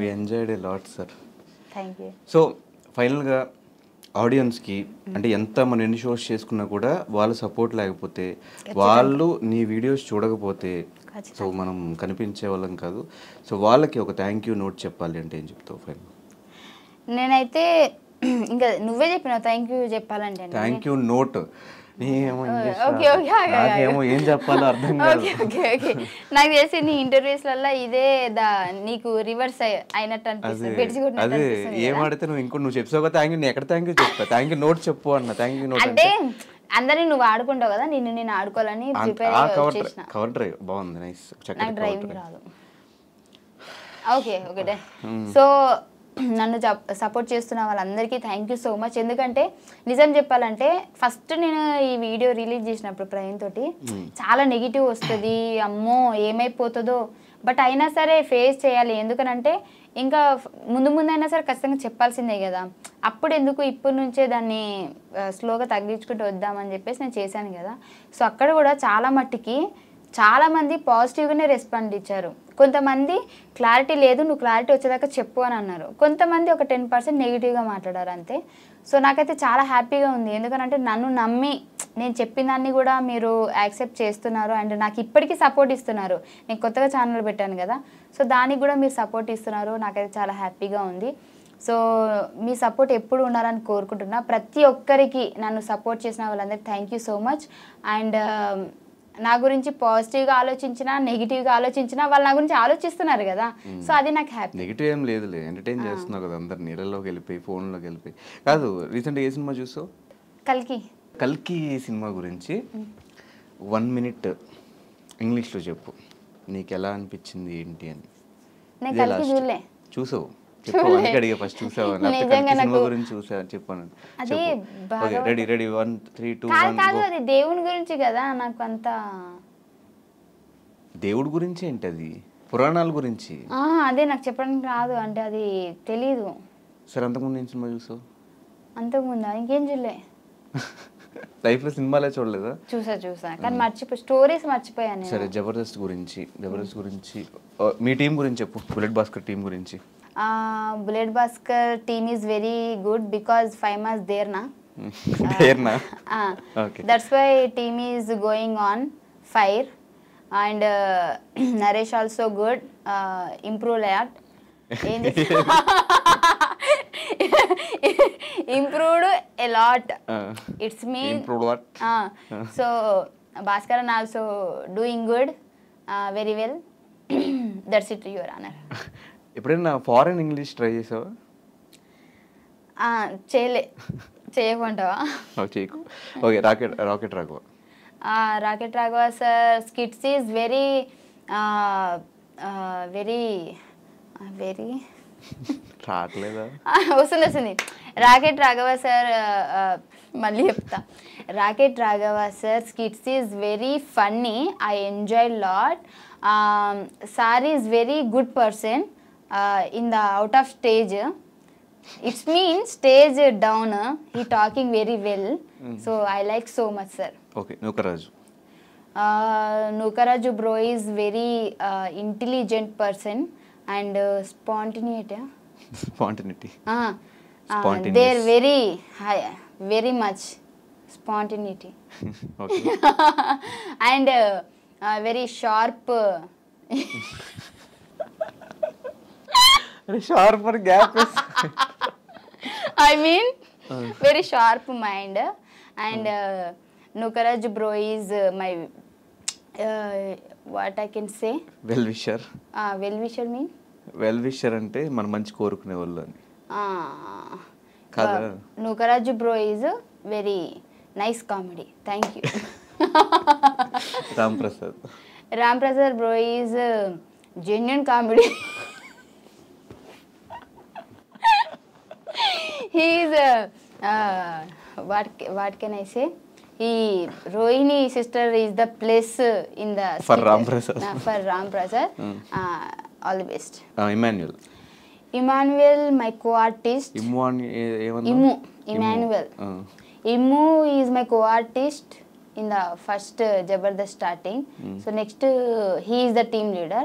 We enjoyed a lot, sir. Thank you. So ఫైనల్గా ఆడియన్స్కి, అంటే ఎంత మనం ఎన్ని షోస్ చేసుకున్నా కూడా వాళ్ళ సపోర్ట్ లేకపోతే, వాళ్ళు నీ వీడియోస్ చూడకపోతే, సో మనం కనిపించే వాళ్ళం కాదు. సో వాళ్ళకి ఒక థ్యాంక్ యూ నోట్ చెప్పాలి అంటే ఏం చెప్తావు? ఫైనల్ నేనైతే ఇంకా నువ్వే చెప్పినావు థ్యాంక్ యూ చెప్పాలంటే. థ్యాంక్ యూ నోట్ ఏం చెప్పాలో అర్థం కాదు. నాకు తెలిసి నీ ఇంటర్వ్యూస్లలో ఇదే నీకు రివర్స్ అయినట్టు అనిపిస్తుంది. అదే ఏమాడితే నువ్వు చెప్తావు థ్యాంక్ యూ, నేను ఎక్కడ థ్యాంక్ యూ చెప్తా, థ్యాంక్ యూ నోట్ చెప్పు అన్న. థ్యాంక్ యూ నోట్ అంటే అందరినీ నువ్వు ఆడుకుంటావు కదా, నేను ఆడుకోవాలని కవర్ డ్రైవ్ బాగుంది, నైస్. నాకు డ్రైవింగ్ రాదు. ఓకే ఓకే సో నన్ను సపోర్ట్ చేస్తున్న వాళ్ళందరికీ థ్యాంక్ యూ సో మచ్. ఎందుకంటే నిజం చెప్పాలంటే ఫస్ట్ నేను ఈ వీడియో రిలీజ్ చేసినప్పుడు ప్రవీణ్ తోటి చాలా నెగిటివ్ వస్తుంది, అమ్మో ఏమైపోతుందో, బట్ అయినా సరే ఫేస్ చేయాలి. ఎందుకనంటే ఇంకా ముందు అయినా సరే ఖచ్చితంగా చెప్పాల్సిందే కదా, అప్పుడు ఎందుకు ఇప్పటి నుంచే దాన్ని స్లోగా తగ్గించుకుంటూ వద్దామని చెప్పేసి నేను చేశాను కదా. సో అక్కడ కూడా చాలా మట్టికి చాలామంది పాజిటివ్గానే రెస్పాండ్ ఇచ్చారు. కొంతమంది క్లారిటీ లేదు, నువ్వు క్లారిటీ వచ్చేదాకా చెప్పు అని అన్నారు. కొంతమంది ఒక 10% నెగిటివ్గా మాట్లాడారు అంతే. సో నాకైతే చాలా హ్యాపీగా ఉంది, ఎందుకంటే నన్ను నమ్మి నేను చెప్పిన దాన్ని కూడా మీరు యాక్సెప్ట్ చేస్తున్నారు అండ్ నాకు ఇప్పటికీ సపోర్ట్ ఇస్తున్నారు. నేను కొత్తగా ఛానల్ పెట్టాను కదా, సో దానికి కూడా మీరు సపోర్ట్ ఇస్తున్నారు, నాకైతే చాలా హ్యాపీగా ఉంది. సో మీ సపోర్ట్ ఎప్పుడు ఉండాలని కోరుకుంటున్నా. ప్రతి ఒక్కరికి నన్ను సపోర్ట్ చేసిన వాళ్ళందరికీ thank you so much. And నా గురించి పాజిటివ్గా ఆలోచించినా నెగిటివ్గా ఆలోచించినా వాళ్ళు నా గురించి ఆలోచిస్తున్నారు కదా, సో అది నాకు హ్యాపీ. నెగిటివ్ ఏం లేదులే, ఎంటర్టైన్ చేస్తున్నావు కదా అందరు, నీళ్ళలోకి వెళ్ళిపోయి ఫోన్లోకి వెళ్ళిపోయి. కాదు, రీసెంట్గా ఏ సినిమా చూసావు? కల్కి సినిమా గురించి 1 minute ఇంగ్లీష్లో చెప్పు, నీకు ఎలా అనిపించింది ఏంటి అని. నేను కల్కి చూడలే. చూసావు? చెప్పు, అందుకే అడిగా ఫస్ట్. చూసావా? సినిమా గురించి చూసా చెప్పాను. రెడీ 1 3 2 1. కాదు, అది దేవుని గురించి కదా, నాకు అంత దేవుడి గురించి ఏంటి, అది పురాణాల గురించి. అదే నాకు చెప్పడానికి రాదు, అంటే అది తెలీదు. సరే, అంతకుముందు ఏం సినిమా చూసావు? అంతకుముందా ఇంకేం చూడలే. లైఫ్లో సినిమాలే చూడలేదా? చూసా కానీ స్టోరీస్ మర్చిపోయాను. సరే, జబర్దస్త్ గురించి మీ టీం గురించి చెప్పు, బుల్లెట్ భాస్కర్ టీం గురించి. Bullet Bhaskar team is very good because 5 months there na. Okay. That's why team is going on fire and Naresh also good, improve a lot. Improved a lot. It's mean improved what? So Bhaskaran also doing good, very well. That's it, your honor. ఎప్పుడైనా foreign English try చేసావా? చేయకుంటావా? చేయకు. Okay, rocket Raghava. Rocket Raghava sir skits is very very very రావట్లేదా? వస్తుంది. Rocket Raghava sir, మళ్ళీ చెప్తా. Rocket Raghava sir skits is very funny, I enjoy lot. Sir is very good person in the out of stage. It's mean stage down, he talking very well. So I like so much, sir. Okay, Nukaraju. Nukaraju bro is very intelligent person and spontaneity. They're very high, very much spontaneity. Okay. And very sharp. Sharper gap is I mean very sharp mind. And Nukaraj bro is my what I can say, well wisher. Well wisher mean well wisher అంటే మన మంచి కోరుకునే వాళ్ళు అని కదా. Nukaraj bro is very nice comedy. Thank you. Ram Prasad bro is genuine comedy. He is what can I say? Rohini sister is the place in the for Ram Prasad. For Ram Prasad. All the best. Emmanuel, my co-artist. Emmanuel. Immu is my co-artist in the first Jabardast starting. So next he is the team leader.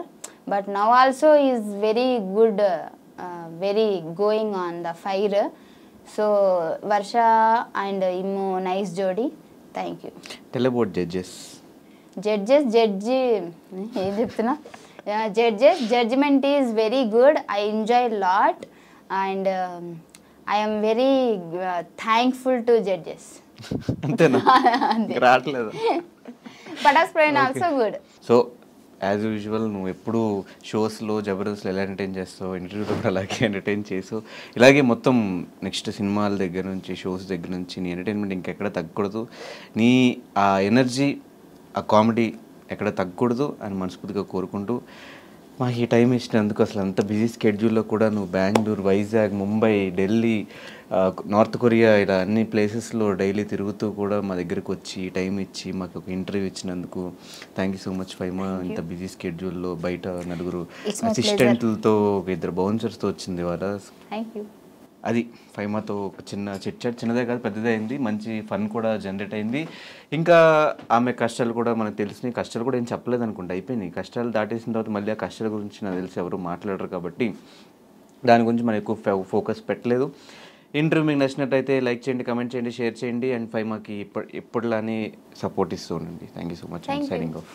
But now also he is very good, very going on the fire. So Varsha and Immu, nice jodi. Thank you. Tell about judges. Judgment is very good. I enjoy a lot and I am very thankful to judges. Antena? Raatledha. Patas Praveen also good. So as usual నువ్వు ఎప్పుడు షోస్లో జబర్దస్త్లో ఎలా entertain చేస్తావు, ఇంటర్వ్యూలో కూడా అలాగే entertain చేసావు. ఇలాగే మొత్తం నెక్స్ట్ సినిమాల దగ్గర నుంచి షోస్ దగ్గర నుంచి నీ ఎంటర్టైన్మెంట్ ఇంకెక్కడ తగ్గకూడదు, నీ ఆ ఎనర్జీ ఆ కామెడీ ఎక్కడ తగ్గకూడదు అని మనస్ఫూర్తిగా కోరుకుంటూ మాకు ఈ టైం ఇచ్చినందుకు అసలు అంత బిజీ స్కెడ్యూల్లో కూడా నువ్వు బెంగళూరు, వైజాగ్, ముంబై, ఢిల్లీ, నార్త్ కొరియా ఇలా అన్ని ప్లేసెస్లో డైలీ తిరుగుతూ కూడా మా దగ్గరికి వచ్చి టైం ఇచ్చి మాకు ఒక ఇంటర్వ్యూ ఇచ్చినందుకు thank you so much Faima. ఇంత బిజీ స్కెడ్యూల్లో బయట నలుగురు అసిస్టెంట్లతో ఒక 2 బౌన్సర్స్తో వచ్చింది వాళ్ళ. Thank you. అది ఫైమాతో ఒక చిన్న చిట్ చాట్, చిన్నదే కాదు పెద్దదే అయింది, మంచి ఫన్ కూడా జనరేట్ అయింది. ఇంకా ఆమె కష్టాలు కూడా మనకు తెలిసినాయి. కష్టాలు కూడా ఏం చెప్పలేదు అనుకుంటా, అయిపోయినాయి. కష్టాలు దాటేసిన తర్వాత మళ్ళీ ఆ కష్టాల గురించి నాకు తెలిసి ఎవరు మాట్లాడరు కాబట్టి దాని గురించి మనం ఎక్కువ ఫోకస్ పెట్టలేదు. ఇంటర్వ్యూ మీకు నచ్చినట్టయితే లైక్ చేయండి, కమెంట్ చేయండి, షేర్ చేయండి. అండ్ ఫైమాకి ఎప్పటిలానే సపోర్ట్ ఇస్తూ ఉండండి. Thank you so much. Signing off.